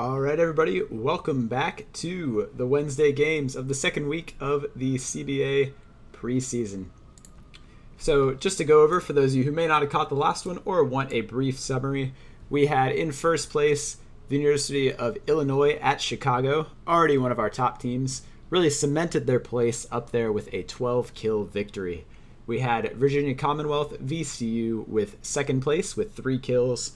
All right, everybody, welcome back to the Wednesday games of the second week of the CBA Preseason. So just to go over, for those of you who may not have caught the last one or want a brief summary, we had in first place the University of Illinois at Chicago, already one of our top teams, really cemented their place up there with a 12-kill victory. We had Virginia Commonwealth, VCU, with second place with 3 kills,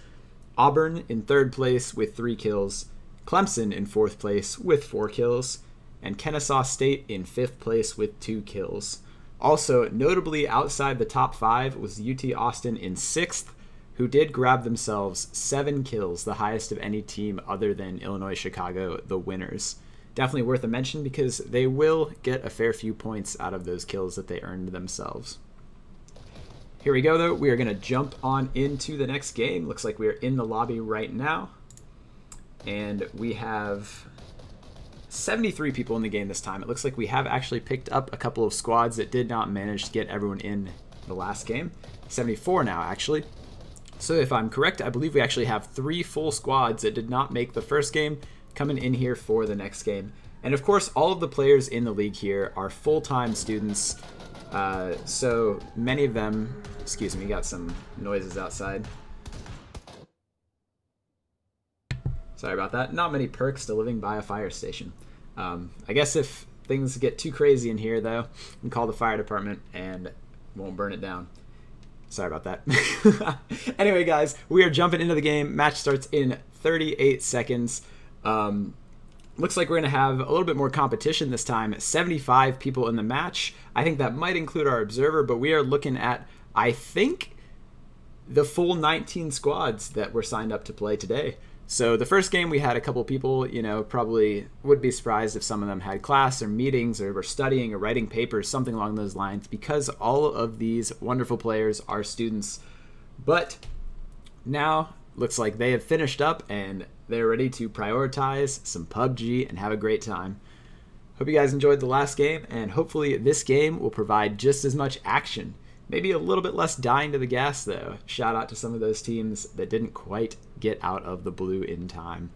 Auburn in third place with 3 kills, Clemson in fourth place with 4 kills, and Kennesaw State in fifth place with 2 kills. Also, notably outside the top 5 was UT Austin in sixth, who did grab themselves 7 kills, the highest of any team other than Illinois Chicago, the winners. Definitely worth a mention because they will get a fair few points out of those kills that they earned themselves. Here we go, though. We are going to jump on into the next game. Looks like we are in the lobby right now. And we have 73 people in the game this time. It looks like we have actually picked up a couple of squads that did not manage to get everyone in the last game. 74 now, actually. So if I'm correct, I believe we actually have 3 full squads that did not make the first game coming in here for the next game. And of course, all of the players in the league here are full-time students. So many of them, excuse me, got some noises outside. Sorry about that. Not many perks to living by a fire station. I guess if things get too crazy in here, though, you can call the fire department and won't burn it down. Sorry about that. Anyway, guys, we are jumping into the game. Match starts in 38 seconds. Looks like we're going to have a little bit more competition this time. 75 people in the match. I think that might include our observer, but we are looking at, I think, the full 19 squads that were signed up to play today. So the first game we had a couple people, you know, probably would be surprised if some of them had class or meetings or were studying or writing papers, something along those lines, because all of these wonderful players are students. But now looks like they have finished up and they're ready to prioritize some PUBG and have a great time. Hope you guys enjoyed the last game, and hopefully this game will provide just as much action. Maybe a little bit less dying to the gas, though. Shout out to some of those teams that didn't quite get out of the blue in time.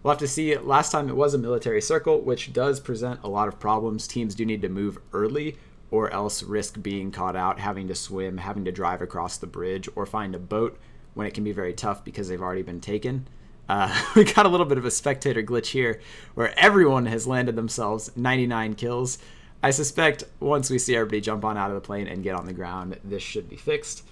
We'll have to see. Last time it was a military circle, which does present a lot of problems. Teams do need to move early or else risk being caught out, having to swim, having to drive across the bridge, or find a boat when it can be very tough because they've already been taken. We got a little bit of a spectator glitch here where everyone has landed themselves 99 kills. I suspect once we see everybody jump on out of the plane and get on the ground, this should be fixed.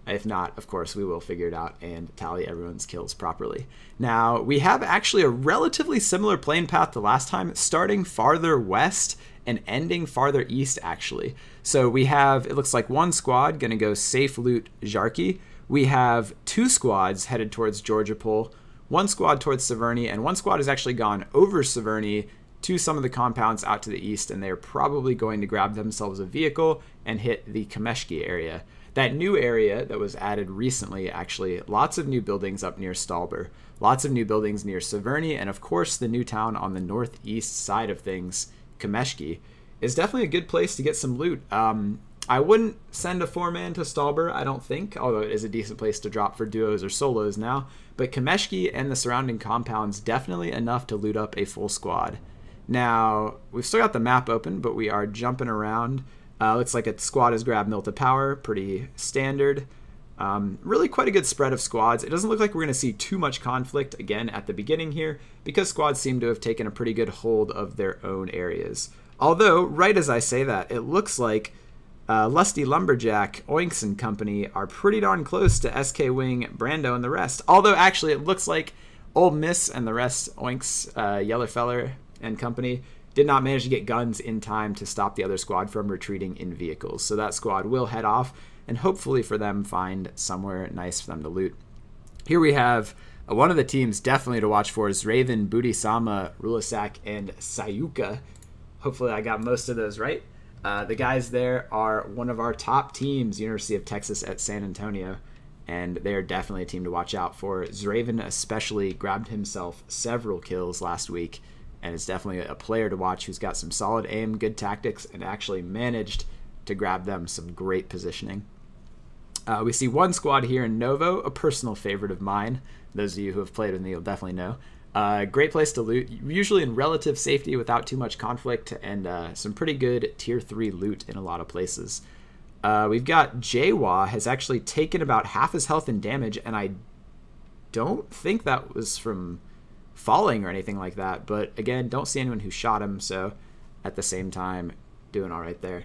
If not, of course, we will figure it out and tally everyone's kills properly. Now, we have actually a relatively similar plane path to last time, starting farther west and ending farther east, actually. So we have, it looks like one squad going to go safe loot Jarkey. We have 2 squads headed towards Georgia Pole, 1 squad towards Severny, and 1 squad has actually gone over Severny to some of the compounds out to the east, and they're probably going to grab themselves a vehicle and hit the Kameshki area. That new area that was added recently, actually, lots of new buildings up near Stalber, lots of new buildings near Severny, and of course the new town on the northeast side of things, Kameshki, is definitely a good place to get some loot. I wouldn't send a 4-man to Stalber, I don't think, although it is a decent place to drop for duos or solos now, but Kameshki and the surrounding compounds definitely enough to loot up a full squad. Now, we've still got the map open, but we are jumping around. Looks like a squad has grabbed Milta Power, pretty standard. Really quite a good spread of squads. It doesn't look like we're going to see too much conflict again at the beginning here, because squads seem to have taken a pretty good hold of their own areas. Although, right as I say that, it looks like Lusty Lumberjack, Oinks and Company are pretty darn close to SK Wing, Brando, and the rest. Although, actually, it looks like Ole Miss and the rest, Oinks, Yellerfeller, and Company, did not manage to get guns in time to stop the other squad from retreating in vehicles. So that squad will head off and hopefully for them find somewhere nice for them to loot. Here we have one of the teams definitely to watch for is Raven, Budisama, Rulasak, and Sayuka. Hopefully I got most of those right. The guys there are one of our top teams, University of Texas at San Antonio, and they are definitely a team to watch out for. Zraven especially grabbed himself several kills last week, and is definitely a player to watch who's got some solid aim, good tactics, and actually managed to grab them some great positioning. We see one squad here in Novo, a personal favorite of mine. Those of you who have played with me will definitely know. Great place to loot, usually in relative safety without too much conflict, and some pretty good tier 3 loot in a lot of places. We've got Jawa has actually taken about half his health and damage, and I don't think that was from falling or anything like that, but again, don't see anyone who shot him, so at the same time, doing all right there.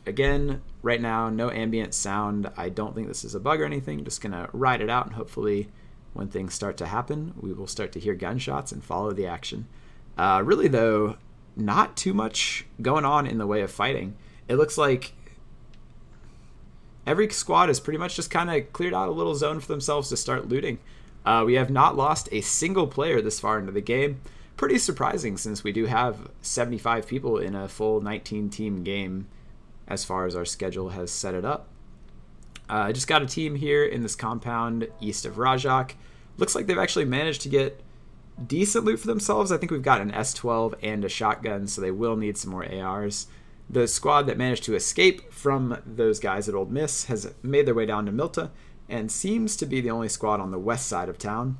Again, right now, no ambient sound. I don't think this is a bug or anything. Just gonna ride it out, and hopefully when things start to happen, we will start to hear gunshots and follow the action. Really though, not too much going on in the way of fighting. It looks like every squad has pretty much just kind of cleared out a little zone for themselves to start looting. We have not lost a single player this far into the game. Pretty surprising, since we do have 75 people in a full 19-team game as far as our schedule has set it up. I just got a team here in this compound east of Rajak. Looks like they've actually managed to get decent loot for themselves. I think we've got an S12 and a shotgun, so they will need some more ARs. The squad that managed to escape from those guys at Old Miss has made their way down to Milta and seems to be the only squad on the west side of town.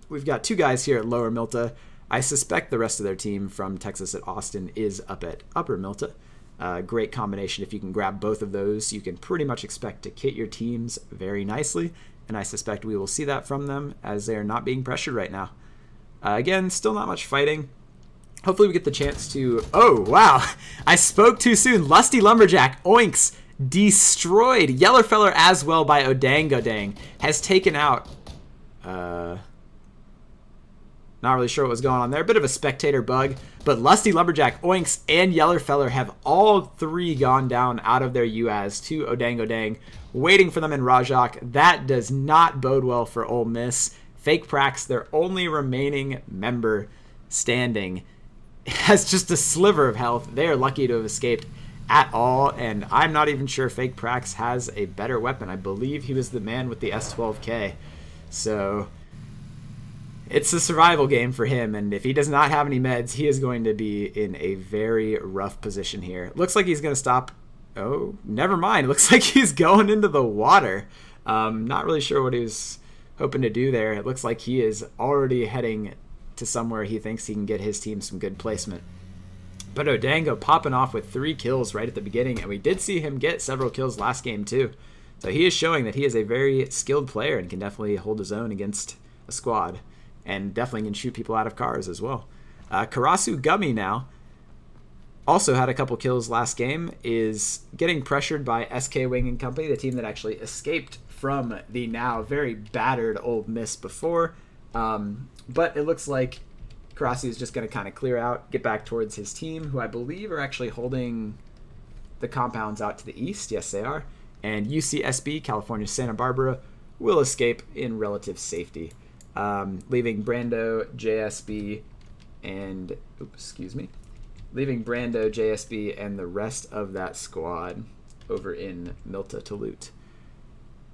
We've got 2 guys here at Lower Milta. I suspect the rest of their team from Texas at Austin is up at Upper Milta. Great combination. If you can grab both of those, you can pretty much expect to kit your teams very nicely, and I suspect we will see that from them as they are not being pressured right now. Again, still not much fighting. Hopefully we get the chance to... Oh, wow. I spoke too soon. Lusty Lumberjack, oinks, destroyed. Yellerfeller as well by Odangodang has taken out... Not really sure what was going on there. Bit of a spectator bug. But Lusty Lumberjack, Oinks, and Yellerfeller have all 3 gone down out of their UAS to Odangodang, waiting for them in Rajak. That does not bode well for Ole Miss. Fake Prax, their only remaining member standing, has just a sliver of health. They are lucky to have escaped at all, and I'm not even sure Fake Prax has a better weapon. I believe he was the man with the S12K. So... it's a survival game for him, and if he does not have any meds, he is going to be in a very rough position here. Looks like he's going to stop. Oh, never mind. Looks like he's going into the water. Not really sure what he was hoping to do there. It looks like he is already heading to somewhere he thinks he can get his team some good placement. But Odango popping off with 3 kills right at the beginning, and we did see him get several kills last game too. So he is showing that he is a very skilled player and can definitely hold his own against a squad. And definitely can shoot people out of cars as well. Karasu Gummy now also had a couple kills last game, is getting pressured by SK Wing and Company, the team that actually escaped from the now very battered Old Miss before. But it looks like Karasu is just going to kind of clear out, get back towards his team, who I believe are actually holding the compounds out to the east. Yes, they are. And UCSB, California Santa Barbara, will escape in relative safety. Leaving Brando, JSB, and leaving Brando, JSB, and the rest of that squad over in Milta to loot.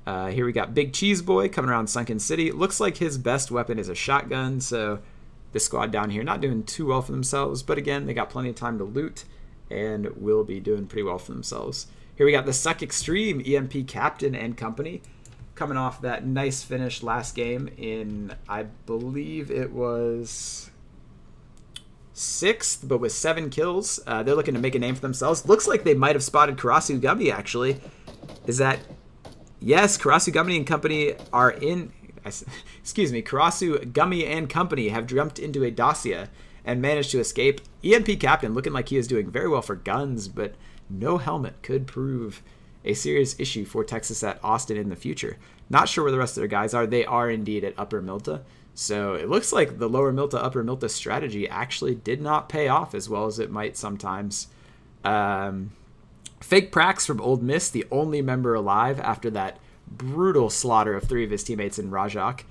Here we got Big Cheese Boy coming around Sunken City. Looks like his best weapon is a shotgun, so this squad down here not doing too well for themselves, but again, they got plenty of time to loot and will be doing pretty well for themselves. Here we got the Suck Extreme, EMP Captain and Company, coming off that nice finish last game in, I believe it was 6th, but with 7 kills. They're looking to make a name for themselves. Looks like they might have spotted Karasu Gummy, actually. Is that... Yes, Karasu Gummy and Company are in... Excuse me, Karasu Gummy and Company have jumped into a Dacia and managed to escape. EMP Captain looking like he is doing very well for guns, but no helmet could prove a serious issue for Texas at Austin in the future. Not sure where the rest of their guys are. They are indeed at Upper Milta. So it looks like the Lower Milta, Upper Milta strategy actually did not pay off as well as it might sometimes. Fake Prax from Old Miss, the only member alive after that brutal slaughter of 3 of his teammates in Rajak,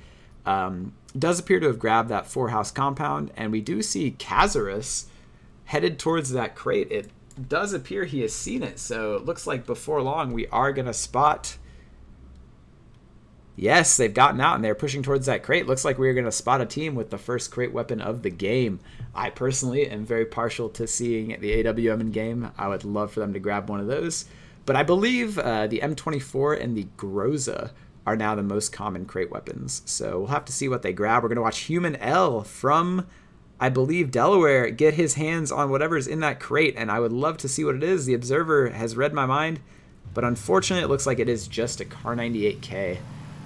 does appear to have grabbed that 4-house compound, and we do see Kazarus headed towards that crate. It does appear he has seen it, so it looks like before long we are going to spot... Yes, they've gotten out and they're pushing towards that crate. Looks like we're going to spot a team with the first crate weapon of the game. I personally am very partial to seeing the AWM in game. I would love for them to grab one of those. But I believe the M24 and the Groza are now the most common crate weapons. So we'll have to see what they grab. We're going to watch Human L from, I believe, Delaware get his hands on whatever's in that crate, and I would love to see what it is. The Observer has read my mind, but unfortunately it looks like it is just a Car 98K.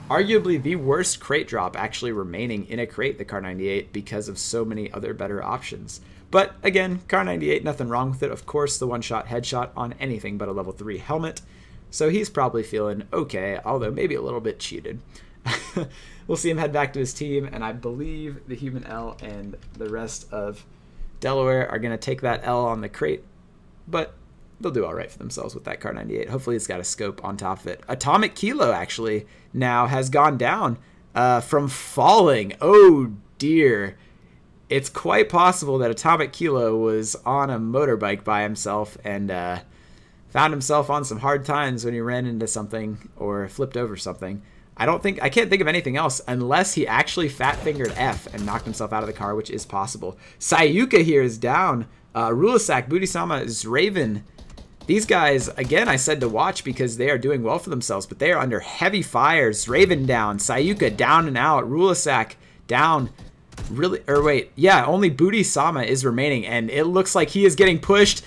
Arguably the worst crate drop actually remaining in a crate, the Car 98, because of so many other better options. But again, Car 98, nothing wrong with it. Of course, the one-shot headshot on anything but a level 3 helmet. So he's probably feeling okay, although maybe a little bit cheated. We'll see him head back to his team, and I believe the Human L and the rest of Delaware are going to take that L on the crate, but they'll do all right for themselves with that Car 98. Hopefully it's got a scope on top of it. Atomic Kilo actually now has gone down from falling. Oh dear. It's quite possible that Atomic Kilo was on a motorbike by himself and found himself on some hard times when he ran into something or flipped over something. I can't think of anything else unless he actually fat-fingered F and knocked himself out of the car, which is possible. Sayuka here is down. Rulisak, Budisama, Zraven. These guys, again, I said to watch because they are doing well for themselves, but they are under heavy fire. Zraven down. Sayuka down and out. Rulisak down. Really, or wait, yeah, only Budisama is remaining, and it looks like he is getting pushed.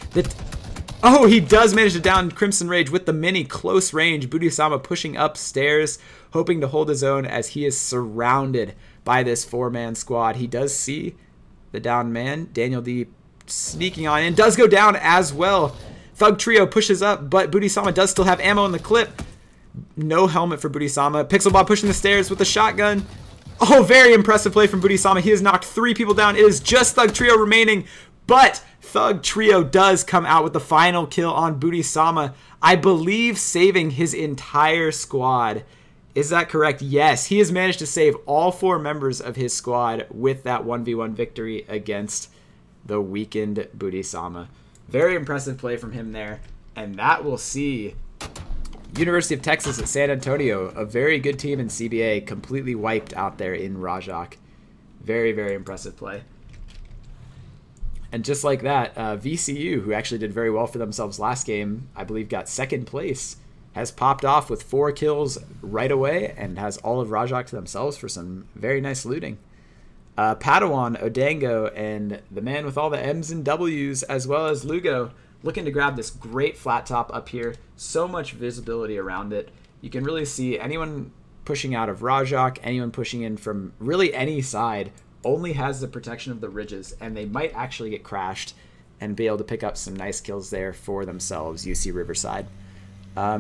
Oh, he does manage to down Crimson Rage with the mini close range. Budisama pushing upstairs, hoping to hold his own as he is surrounded by this 4-man squad. He does see the down man. Daniel D sneaking on in, does go down as well. Thug Trio pushes up, but Budisama does still have ammo in the clip. No helmet for Budisama. Pixelbob pushing the stairs with the shotgun. Oh, very impressive play from Budisama. He has knocked 3 people down. It is just Thug Trio remaining, but Thug Trio does come out with the final kill on Budisama. I believe saving his entire squad. Is that correct? Yes, he has managed to save all 4 members of his squad with that 1v1 victory against the weakened Budisama. Very impressive play from him there, and that will see University of Texas at San Antonio, a very good team in CBA, completely wiped out there in Rajak. Very, very impressive play. And just like that, VCU, who actually did very well for themselves last game, I believe got 2nd place, has popped off with 4 kills right away and has all of Rajak to themselves for some very nice looting. Padawan, Odango, and the man with all the M's and W's, as well as Lugo, looking to grab this great flat top up here. So much visibility around it. You can really see anyone pushing out of Rajak, anyone pushing in from really any side, only has the protection of the ridges, and they might actually get crashed and be able to pick up some nice kills there for themselves, UC Riverside.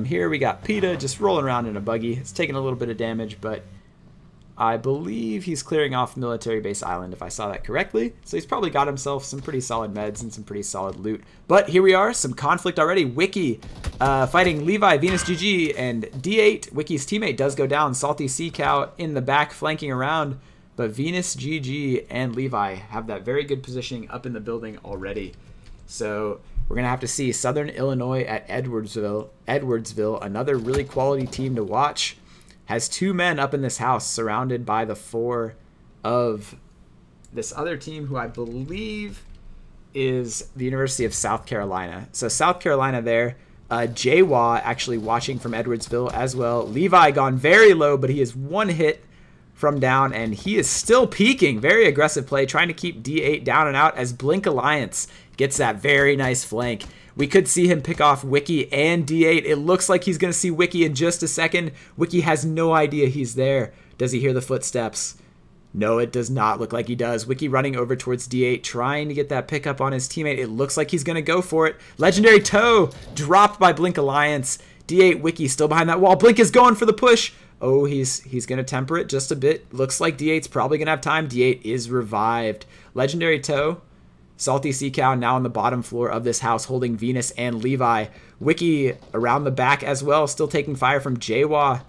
Here we got PETA just rolling around in a buggy. It's taking a little bit of damage, but I believe he's clearing off Military Base Island, if I saw that correctly. So he's probably got himself some pretty solid meds and some pretty solid loot. But here we are, some conflict already. Wiki fighting Levi, Venus GG, and D8. Wiki's teammate does go down. Salty Sea Cow in the back flanking around. But Venus GG and Levi have that very good positioning up in the building already. So we're going to have to see Southern Illinois at Edwardsville, another really quality team to watch. Has 2 men up in this house surrounded by the 4 of this other team who I believe is the University of South Carolina. So South Carolina there. Jawa actually watching from Edwardsville as well. Levi gone very low, but he is 1 hit from down, and he is still peeking. Very aggressive play, trying to keep D8 down and out as Blink Alliance gets that very nice flank. We could see him pick off Wiki and D8. It looks like he's going to see Wiki in just a second. Wiki has no idea he's there. Does he hear the footsteps? No, it does not look like he does. Wiki running over towards D8, trying to get that pickup on his teammate. It looks like he's going to go for it. Legendary Toe dropped by Blink Alliance. D8, Wiki still behind that wall. Blink is going for the push. Oh, he's going to temper it just a bit. Looks like D8's probably going to have time. D8 is revived. Legendary Toe. Salty Sea Cow now on the bottom floor of this house holding Venus and Levi. Wiki around the back as well, still taking fire from Jawa.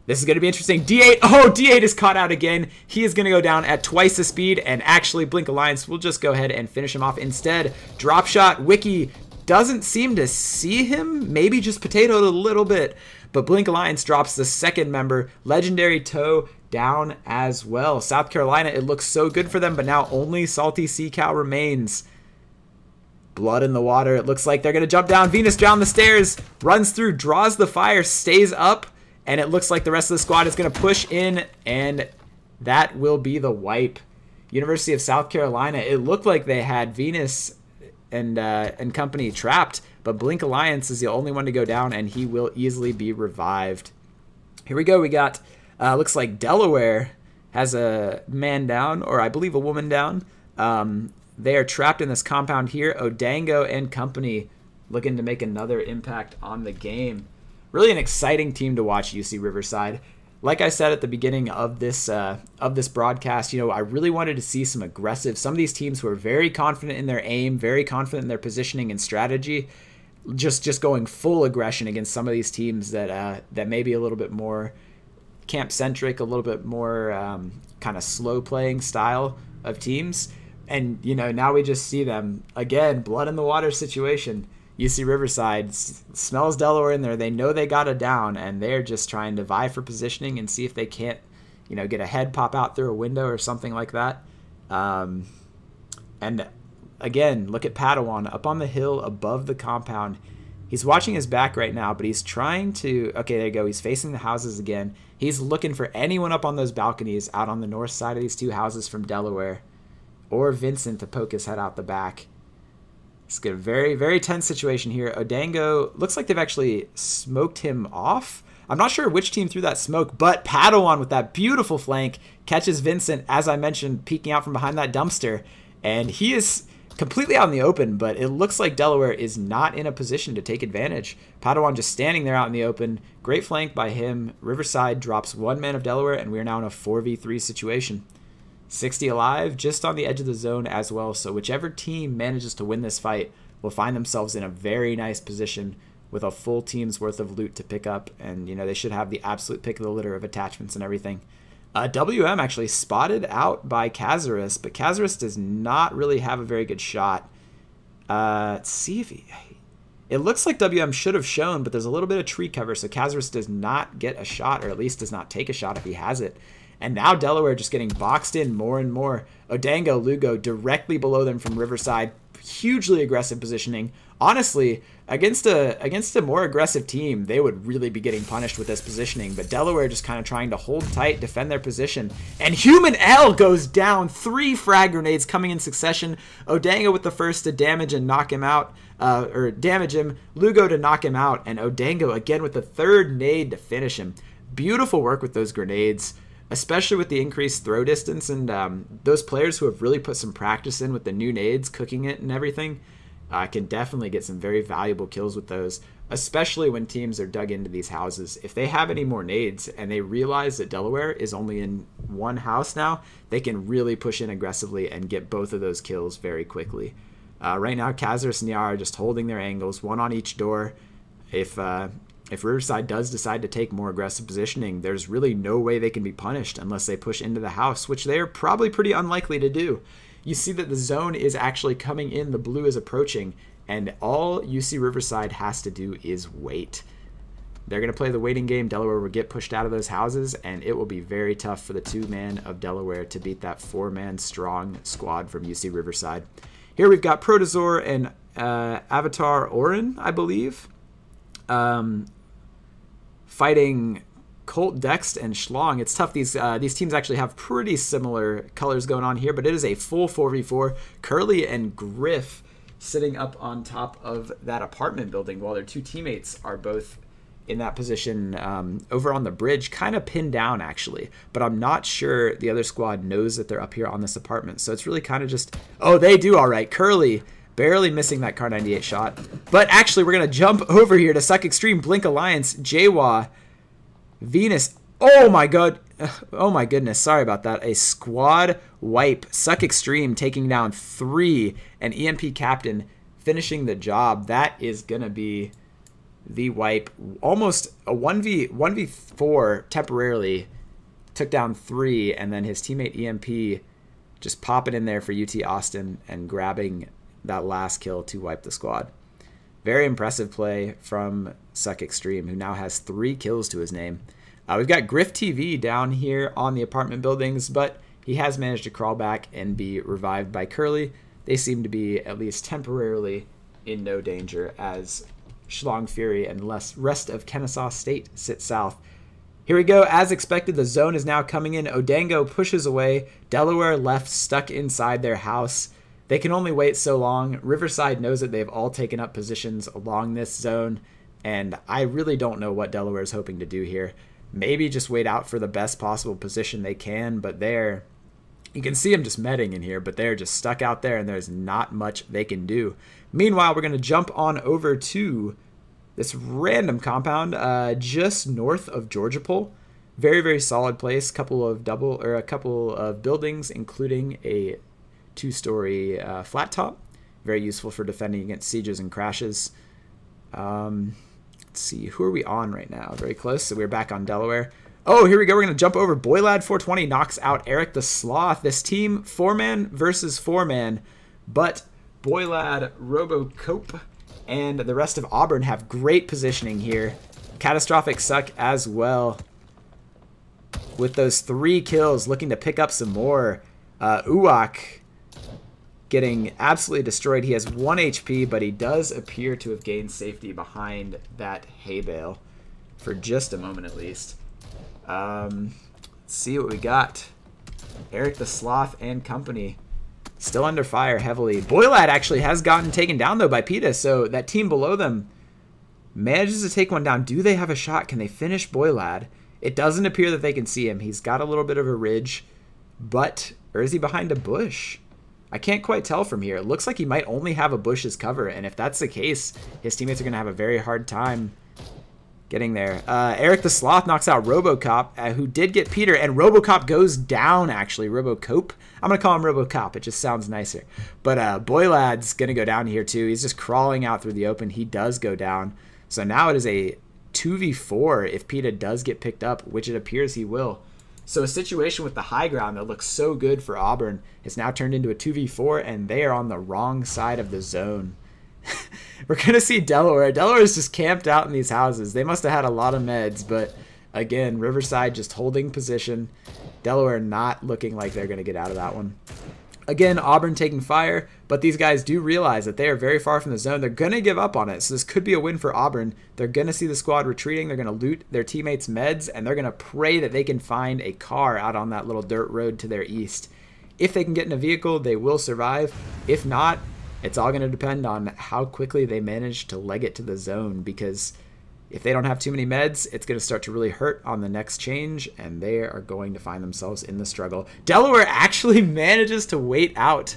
This is going to be interesting. D8, oh, D8 is caught out again. He is going to go down at twice the speed, and actually Blink Alliance will just go ahead and finish him off instead. Drop shot, Wiki doesn't seem to see him, maybe just potatoed a little bit, but Blink Alliance drops the 2nd member. Legendary Toe down as well. South Carolina, it looks so good for them, but now only Salty Sea Cow remains. Blood in the water. It looks like they're going to jump down. Venus down the stairs, runs through, draws the fire, stays up, And it looks like the rest of the squad is going to push in, and that will be the wipe. University of South Carolina, it looked like they had Venus and company trapped, but Blink Alliance is the only one to go down, and he will easily be revived. Here we go. We got, looks like Delaware has a man down, or I believe a woman down. They are trapped in this compound here. Odango and company looking to make another impact on the game. Really an exciting team to watch, UC Riverside. Like I said at the beginning of this broadcast, I really wanted to see some some of these teams who are very confident in their aim, very confident in their positioning and strategy, just going full aggression against some of these teams that may be a little bit more camp-centric, a little bit more kind of slow-playing style of teams. And, now we just see them, again, blood in the water situation. UC Riverside smells Delaware in there. They know they got it down, and they're just trying to vie for positioning and see if they can't, get a head pop out through a window or something like that. And again, look at Padawan up on the hill above the compound. He's watching his back right now, but he's trying to, okay, there you go. He's facing the houses again. He's looking for anyone up on those balconies out on the north side of these two houses from Delaware, or Vincent to poke his head out the back. It's a very, very tense situation here. Odango, looks like they've actually smoked him off. I'm not sure which team threw that smoke, but Padawan with that beautiful flank catches Vincent, as I mentioned, peeking out from behind that dumpster. And he is completely out in the open, but it looks like Delaware is not in a position to take advantage. Padawan just standing there out in the open. Great flank by him. Riverside drops one man of Delaware, and we are now in a 4v3 situation. 60 alive, just on the edge of the zone as well. So whichever team manages to win this fight will find themselves in a very nice position with a full team's worth of loot to pick up. And, they should have the absolute pick of the litter of attachments and everything. WM actually spotted out by Kazarus, but Kazarus does not really have a very good shot. Let's see if it looks like WM should have shown, but there's a little bit of tree cover, so Kazarus does not get a shot, or at least does not take a shot if he has it. And now Delaware just getting boxed in more and more. Odango, Lugo directly below them from Riverside. Hugely aggressive positioning. Honestly, against a more aggressive team, they would really be getting punished with this positioning. But Delaware just kind of trying to hold tight, defend their position. And Human L goes down. 3 frag grenades coming in succession. Odango with the first to damage and knock him out. Or damage him. Lugo to knock him out. And Odango again with the third nade to finish him. Beautiful work with those grenades, especially with the increased throw distance, and those players who have really put some practice in with the new nades, cooking it and everything, can definitely get some very valuable kills with those, especially when teams are dug into these houses. If they have any more nades and they realize that Delaware is only in one house now, they can really push in aggressively and get both of those kills very quickly. Right now, Kazarus and Yara are just holding their angles, one on each door. If Riverside does decide to take more aggressive positioning, there's really no way they can be punished unless they push into the house, which they're probably pretty unlikely to do. You see that the zone is actually coming in, the blue is approaching, and all UC Riverside has to do is wait. They're going to play the waiting game. Delaware will get pushed out of those houses, and it will be very tough for the 2-man of Delaware to beat that 4-man strong squad from UC Riverside. Here we've got Protozor and Avatar Orin, I believe. Fighting Colt, Dext, and Schlong. It's tough. These teams actually have pretty similar colors going on here, but it is a full 4v4. Curly and Griff sitting up on top of that apartment building while their 2 teammates are both in that position over on the bridge, kind of pinned down actually, but I'm not sure the other squad knows that they're up here on this apartment. So it's really kind of just, oh, they do all right. Curly barely missing that Car 98 shot. But actually, we're going to jump over here to Suck Extreme, Blink Alliance, Jawa, Venus. Oh my god. Oh my goodness. Sorry about that. A squad wipe. Suck Extreme taking down 3, and EMP Captain finishing the job. That is going to be the wipe. Almost a 1v4 temporarily. Took down 3, and then his teammate EMP just popping in there for UT Austin and grabbing that last kill to wipe the squad. Very impressive play from Suck Extreme, who now has 3 kills to his name. We've got Griff TV down here on the apartment buildings, but he has managed to crawl back and be revived by Curly. They seem to be, at least temporarily, in no danger as Schlong Fury and rest of Kennesaw State sit south. Here we go. As expected, the zone is now coming in. Odango pushes away. Delaware left stuck inside their house. They can only wait so long. Riverside knows that they've all taken up positions along this zone, and I really don't know what Delaware is hoping to do here. Maybe just wait out for the best possible position they can, but you can see them just medding in here, but they're just stuck out there, and there's not much they can do. Meanwhile, we're going to jump on over to this random compound just north of Georgopol. Very, very solid place. A couple of buildings, including a 2-story flat top. Very useful for defending against sieges and crashes. Let's see, who are we on right now? Very close. So we're back on Delaware. Oh, here we go. We're going to jump over. Boylad420 knocks out Eric the Sloth. This team, 4-man versus 4-man, but Boylad, Robocope, and the rest of Auburn have great positioning here. Catastrophic suck as well. With those 3 kills, looking to pick up some more. Uwak getting absolutely destroyed. He has 1 HP, but he does appear to have gained safety behind that hay bale for just a moment at least. Let's see what we got. Eric the Sloth and company still under fire heavily. Boylad actually has gotten taken down, though, by PETA, so that team below them manages to take one down. Do they have a shot? Can they finish Boylad? It doesn't appear that they can see him. He's got a little bit of a ridge, or is he behind a bush? I can't quite tell from here. It looks like he might only have a bush as cover, and if that's the case, his teammates are going to have a very hard time getting there. Eric the Sloth knocks out Robocop, who did get Peter, and Robocop goes down, actually. Robocope. I'm going to call him Robocop. It just sounds nicer. But Boylad's going to go down here, too. He's just crawling out through the open. He does go down. So now it is a 2v4 if PETA does get picked up, which it appears he will. So a situation with the high ground that looks so good for Auburn is now turned into a 2v4, and they are on the wrong side of the zone. We're going to see Delaware. Delaware's just camped out in these houses. They must have had a lot of meds, but again, Riverside just holding position. Delaware not looking like they're going to get out of that one. Again, Auburn taking fire, but these guys do realize that they are very far from the zone. They're going to give up on it, so this could be a win for Auburn. They're going to see the squad retreating. They're going to loot their teammates' meds, and they're going to pray that they can find a car out on that little dirt road to their east. If they can get in a vehicle, they will survive. If not, it's all going to depend on how quickly they manage to leg it to the zone, because if they don't have too many meds, it's going to start to really hurt on the next change, and they are going to find themselves in the struggle. Delaware actually manages to wait out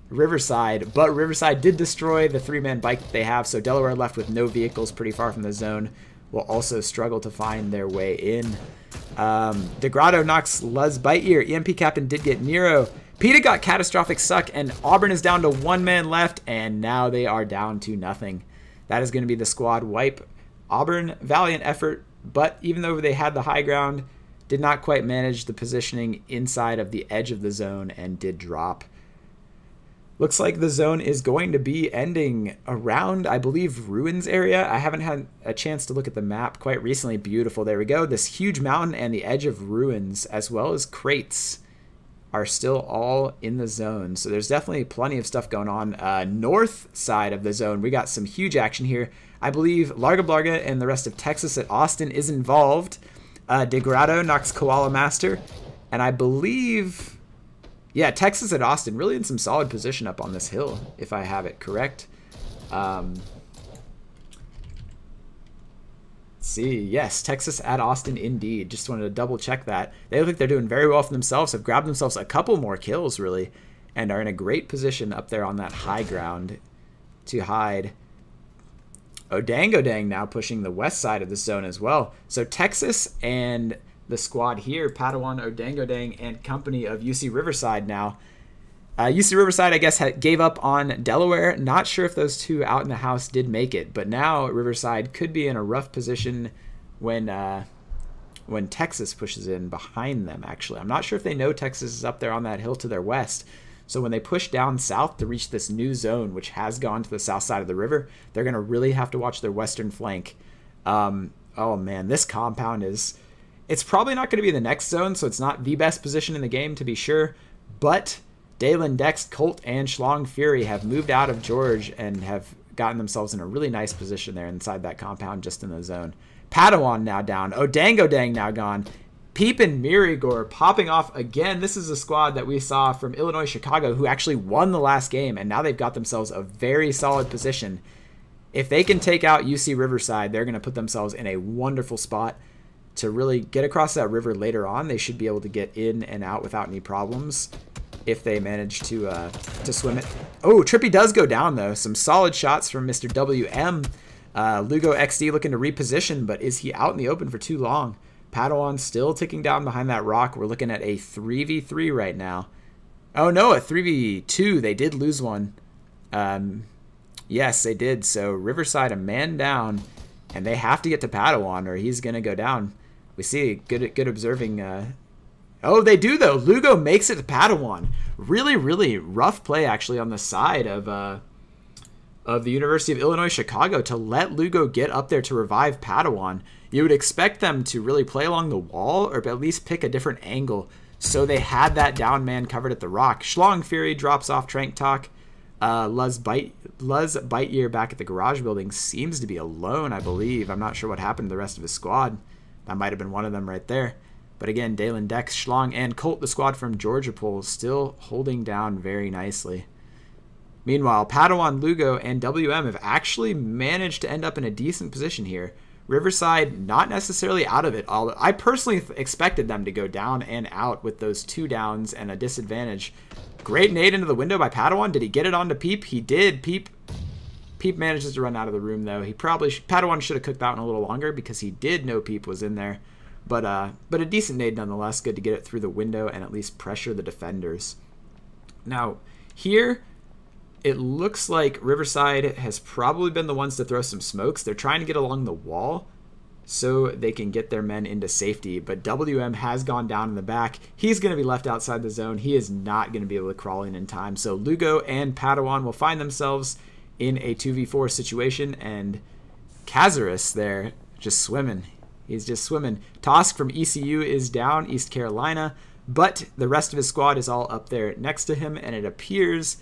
Riverside, but Riverside did destroy the 3-man bike that they have, so Delaware left with no vehicles pretty far from the zone will also struggle to find their way in. DeGrotto knocks Luz Bite-Ear. EMP Captain did get Nero. PETA got Catastrophic Suck, and Auburn is down to 1 man left, and now they are down to nothing. That is going to be the squad wipe. Auburn, valiant effort, but even though they had the high ground, did not quite manage the positioning inside of the edge of the zone and did drop. Looks like the zone is going to be ending around, I believe, Ruins area. I haven't had a chance to look at the map quite recently. Beautiful. There we go. This huge mountain and the edge of Ruins, as well as crates, are still all in the zone. So there's definitely plenty of stuff going on. North side of the zone, we got some huge action here. I believe Larga Blarga and the rest of Texas at Austin is involved. DeGrotto knocks Koala Master. And I believe, yeah, Texas at Austin really in some solid position up on this hill, if I have it correct. See, yes, Texas at Austin indeed. Just wanted to double check that. They look like they're doing very well for themselves, have grabbed themselves a couple more kills really, and are in a great position up there on that high ground to hide. Odangodang now pushing the west side of the zone as well. So Texas and the squad here, Padawan, Odangodang, and company of UC Riverside now. UC Riverside, I guess, gave up on Delaware. Not sure if those two out in the house did make it, but now Riverside could be in a rough position when Texas pushes in behind them, actually. I'm not sure if they know Texas is up there on that hill to their west. So when they push down south to reach this new zone, which has gone to the south side of the river, they're going to really have to watch their western flank. Oh, man, this compound is... It's probably not going to be the next zone, so it's not the best position in the game, to be sure, but... Dalen, Dex, Colt, and Schlong Fury have moved out of George and have gotten themselves in a really nice position there inside that compound just in the zone. Padawan now down. Odango Dang now gone. Peep and Mirigor popping off again. This is a squad that we saw from Illinois Chicago who actually won the last game, and now they've got themselves a very solid position. If they can take out UC Riverside, they're going to put themselves in a wonderful spot to really get across that river later on. They should be able to get in and out without any problems if they manage to swim it. Oh, Trippy does go down, though. Some solid shots from Mr. WM. Lugo XD looking to reposition, but is he out in the open for too long? Padawan still ticking down behind that rock. We're looking at a 3v3 right now. Oh, no, a 3v2. They did lose one. Yes, they did. So Riverside a man down, and they have to get to Padawan or he's going to go down. We see good observing. Oh, they do, though. Lugo makes it to Padawan. Really, really rough play, actually, on the side of the University of Illinois Chicago to let Lugo get up there to revive Padawan. You would expect them to really play along the wall or at least pick a different angle. So they had that down man covered at the rock. Schlong Fury drops off Trank Talk. Luz Bite back at the garage building seems to be alone, I believe. I'm not sure what happened to the rest of his squad. That might have been one of them right there. But again, Dalen Dex, Schlong, and Colt, the squad from Georgia Pole, still holding down very nicely. Meanwhile, Padawan, Lugo, and WM have actually managed to end up in a decent position here. Riverside not necessarily out of it. Although I personally expected them to go down and out with those 2 downs and a disadvantage. Great nade into the window by Padawan. Did he get it onto Peep? He did. Peep manages to run out of the room, though. Padawan should have cooked that one a little longer because he did know Peep was in there. But a decent nade nonetheless. Good to get it through the window and at least pressure the defenders. Now, here, it looks like Riverside has probably been the ones to throw some smokes. They're trying to get along the wall so they can get their men into safety. But WM has gone down in the back. He's going to be left outside the zone. He is not going to be able to crawl in time. So Lugo and Padawan will find themselves in a 2v4 situation. And Cazares there just swimming. He's just swimming. Tosk from ECU is down, East Carolina. But the rest of his squad is all up there next to him. And it appears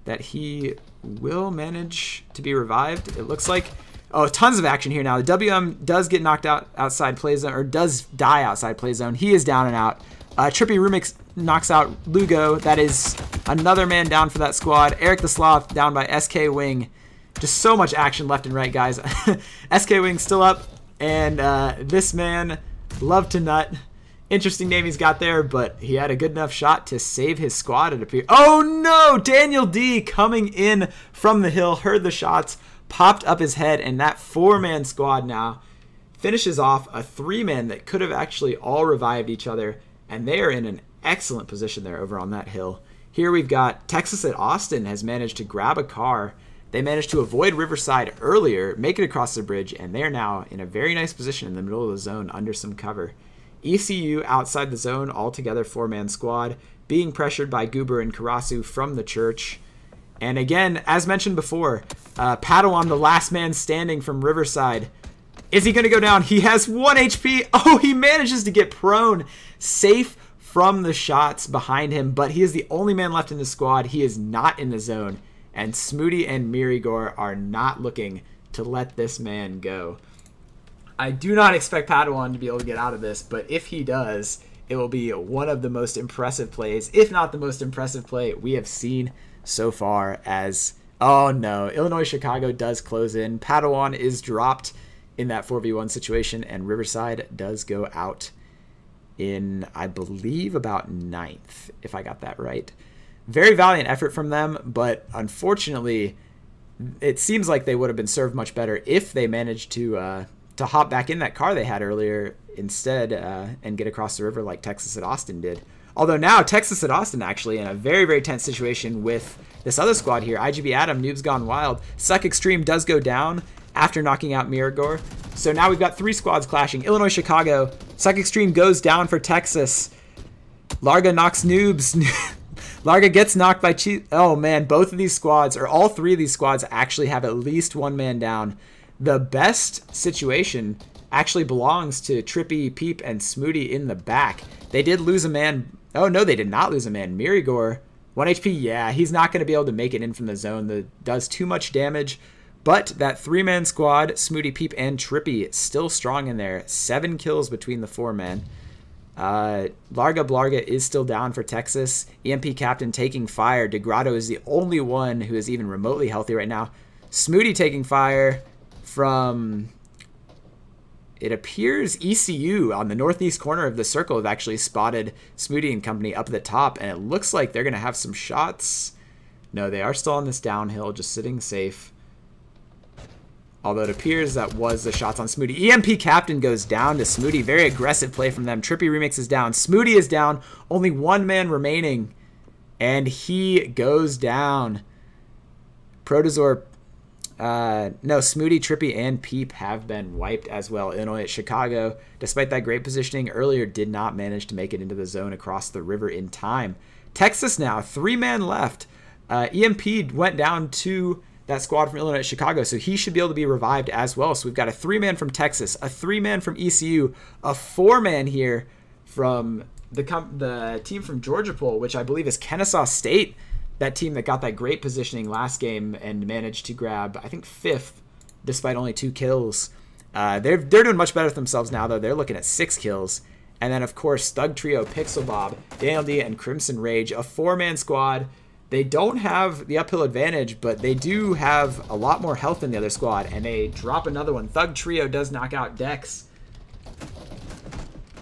that he will manage to be revived. It looks like, oh, tons of action here now. The WM does get knocked out outside play zone, or does die outside play zone. He is down and out. Trippy Rumix knocks out Lugo. That is another man down for that squad. Eric the Sloth down by SK Wing. Just so much action left and right, guys. SK Wing still up, and this man, Love to Nut. Interesting name he's got there, but he had a good enough shot to save his squad, it appears. Oh no! Daniel D coming in from the hill, heard the shots, popped up his head, and that 4-man squad now finishes off a 3-man that could have actually all revived each other, and they are in an excellent position there over on that hill. Here we've got Texas at Austin has managed to grab a car. They managed to avoid Riverside earlier, make it across the bridge, and they're now in a very nice position in the middle of the zone under some cover. ECU outside the zone, altogether 4-man squad, being pressured by Goober and Karasu from the church. And again, as mentioned before, Padawan, the last man standing from Riverside. Is he going to go down? He has 1 HP. Oh, he manages to get prone, safe from the shots behind him, but he is the only man left in the squad. He is not in the zone, and Smooty and Mirigor are not looking to let this man go. I do not expect Padawan to be able to get out of this, but if he does, it will be one of the most impressive plays, if not the most impressive play we have seen so far as, oh no, Illinois Chicago does close in. Padawan is dropped in that 4v1 situation, and Riverside does go out in, I believe, about 9th, if I got that right. Very valiant effort from them, but unfortunately, it seems like they would have been served much better if they managed to hop back in that car they had earlier instead and get across the river like Texas at Austin did. Although now Texas at Austin actually in a very, very tense situation with this other squad here. IGB Adam, Noobs Gone Wild. Suck Extreme does go down after knocking out Mirigor. So now we've got 3 squads clashing. Illinois, Chicago. Suck Extreme goes down for Texas. Larga knocks Noobs. Larga gets knocked by Oh man, both of these squads, or all 3 of these squads actually have at least 1 man down. The best situation actually belongs to Trippy, Peep, and Smooty in the back. They did lose a man. Oh, no, they did not lose a man. Mirigor, 1 HP. Yeah, he's not going to be able to make it in from the zone. That does too much damage. But that 3-man squad, Smooty, Peep, and Trippy, still strong in there. 7 kills between the 4-men. Larga Blarga is still down for Texas. EMP Captain taking fire. Degrado is the only one who is even remotely healthy right now. Smooty taking fire from, it appears, ECU on the northeast corner of the circle have actually spotted Smooty and company up at the top, and it looks like they're going to have some shots. No, they are still on this downhill, just sitting safe. Although it appears that was the shots on Smooty. EMP Captain goes down to Smooty. Very aggressive play from them. Trippy Remix is down. Smooty is down. Only 1 man remaining. And he goes down. Protozor. No, Smooty, Trippy, and Peep have been wiped as well. Illinois at Chicago, despite that great positioning earlier, did not manage to make it into the zone across the river in time. Texas now, 3-man left. EMP went down to that squad from Illinois at Chicago, so he should be able to be revived as well. So we've got a 3-man from Texas, a 3-man from ECU, a 4-man here from the team from Georgia Pool, which I believe is Kennesaw State, that team that got that great positioning last game and managed to grab, I think, 5th, despite only 2 kills. They're doing much better for themselves now, though. They're looking at 6 kills. And then, of course, Thug Trio, Pixel Bob, Daniel D, and Crimson Rage, a 4-man squad. They don't have the uphill advantage, but they do have a lot more health than the other squad, and they drop another one. Thug Trio does knock out Dex.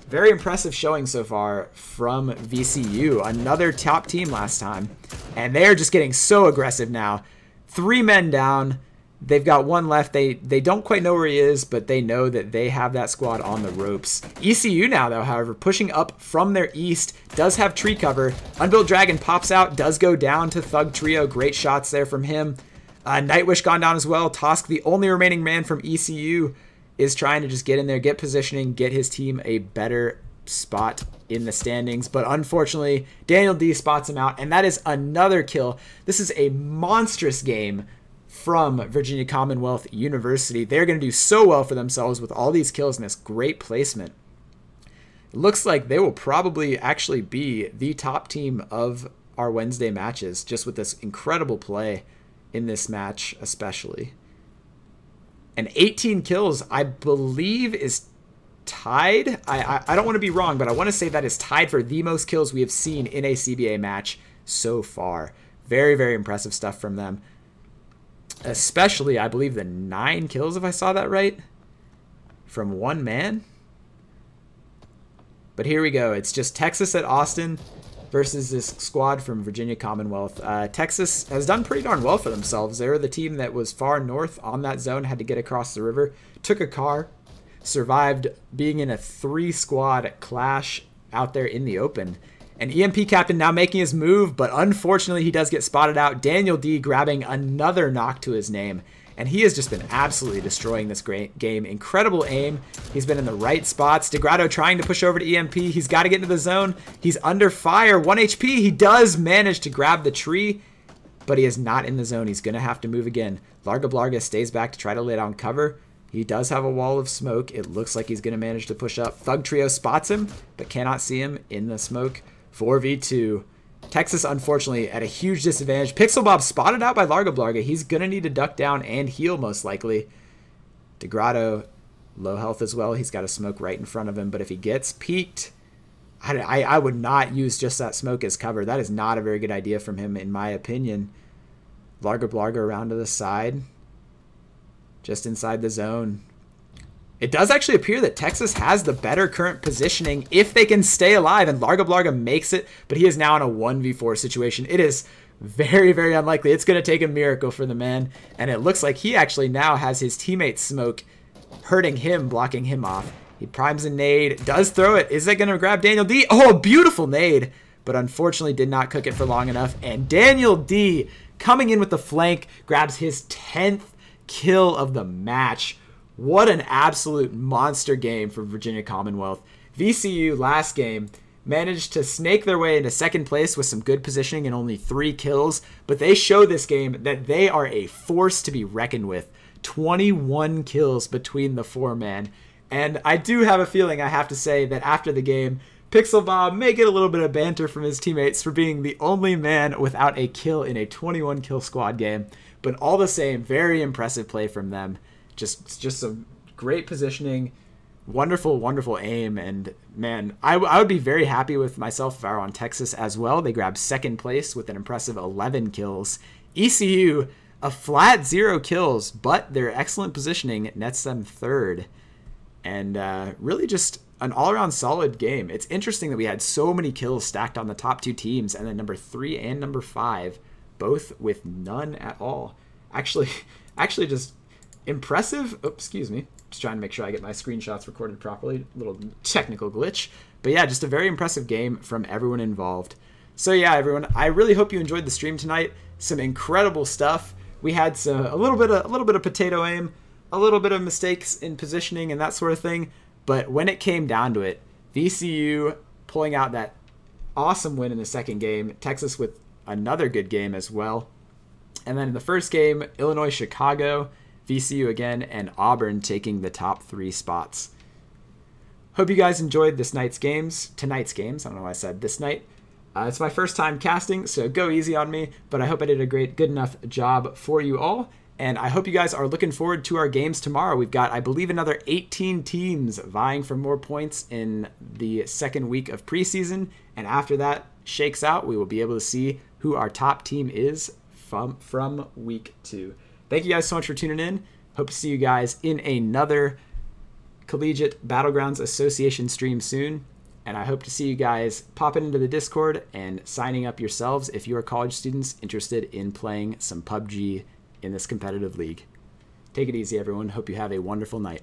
Very impressive showing so far from VCU. Another top team last time, and they're just getting so aggressive now. 3 men down. They've got 1 left. They don't quite know where he is, but they know that they have that squad on the ropes. ECU now, though, however, pushing up from their east, does have tree cover. Unbuilt Dragon pops out, does go down to Thug Trio. Great shots there from him. Nightwish gone down as well. Tosk, the only remaining man from ECU, is trying to just get in there, get positioning, get his team a better spot in the standings. But unfortunately, Daniel D spots him out, and that is another kill. This is a monstrous game from Virginia Commonwealth University. They're going to do so well for themselves with all these kills and this great placement. It looks like they will probably actually be the top team of our Wednesday matches, just with this incredible play in this match especially. And 18 kills, I believe, is tied. I don't want to be wrong, but I want to say that is tied for the most kills we have seen in a CBA match so far. Very, very impressive stuff from them. Especially, I believe, the 9 kills, if I saw that right, from 1 man. But here we go. It's just Texas at Austin versus this squad from Virginia Commonwealth. Texas has done pretty darn well for themselves. They were the team that was far north on that zone, had to get across the river, took a car, survived being in a 3-squad clash out there in the open. And EMP Captain now making his move, but unfortunately he does get spotted out. Daniel D grabbing another knock to his name. And he has just been absolutely destroying this great game. Incredible aim. He's been in the right spots. Degrado trying to push over to EMP. He's got to get into the zone. He's under fire. 1 HP. He does manage to grab the tree, but he is not in the zone. He's going to have to move again. Larga Blarga stays back to try to lay down cover. He does have a wall of smoke. It looks like he's going to manage to push up. Thug Trio spots him, but cannot see him in the smoke. 4v2. Texas, unfortunately, at a huge disadvantage. Pixel Bob spotted out by Larga Blarga. He's going to need to duck down and heal, most likely. Degrado, low health as well. He's got a smoke right in front of him, but if he gets peeked, I would not use just that smoke as cover. That is not a very good idea from him, in my opinion. Larga Blarga around to the side. Just inside the zone. It does actually appear that Texas has the better current positioning if they can stay alive, and Larga Blarga makes it, but he is now in a 1v4 situation. It is very, very unlikely. It's going to take a miracle for the man, and it looks like he actually now has his teammate Smoke hurting him, blocking him off. He primes a nade, does throw it. Is that going to grab Daniel D? Oh, a beautiful nade, but unfortunately did not cook it for long enough, and Daniel D coming in with the flank grabs his 10th kill of the match. What an absolute monster game for Virginia Commonwealth. VCU last game managed to snake their way into second place with some good positioning and only 3 kills, but they show this game that they are a force to be reckoned with. 21 kills between the 4-man. And I do have a feeling, I have to say, that after the game, Pixel Bob may get a little bit of banter from his teammates for being the only man without a kill in a 21 kill squad game. but all the same, very impressive play from them. Just some great positioning, wonderful aim, and man, I would be very happy with myself if I were on Texas as well. They grabbed second place with an impressive 11 kills. ECU, a flat 0 kills, but their excellent positioning nets them third. And really just an all-around solid game. It's interesting that we had so many kills stacked on the top 2 teams, and then number 3 and number 5, both with none at all. Actually just impressive. Oh, excuse me. Just trying to make sure I get my screenshots recorded properly. A little technical glitch. But yeah, just a very impressive game from everyone involved. So yeah, everyone, I really hope you enjoyed the stream tonight. Some incredible stuff. We had a little bit of potato aim, a little bit of mistakes in positioning and that sort of thing. But when it came down to it, VCU pulling out that awesome win in the second game, Texas with another good game as well. And then in the first game, Illinois, Chicago, VCU again, and Auburn taking the top 3 spots. Hope you guys enjoyed tonight's games. I don't know why I said this night. It's my first time casting, so go easy on me, but I hope I did a good enough job for you all. And I hope you guys are looking forward to our games tomorrow. We've got, I believe, another 18 teams vying for more points in the second week of preseason. And after that shakes out, we will be able to see who our top team is from week 2. Thank you guys so much for tuning in. Hope to see you guys in another Collegiate Battlegrounds Association stream soon. And I hope to see you guys popping into the Discord and signing up yourselves if you are college students interested in playing some PUBG in this competitive league. Take it easy, everyone. Hope you have a wonderful night.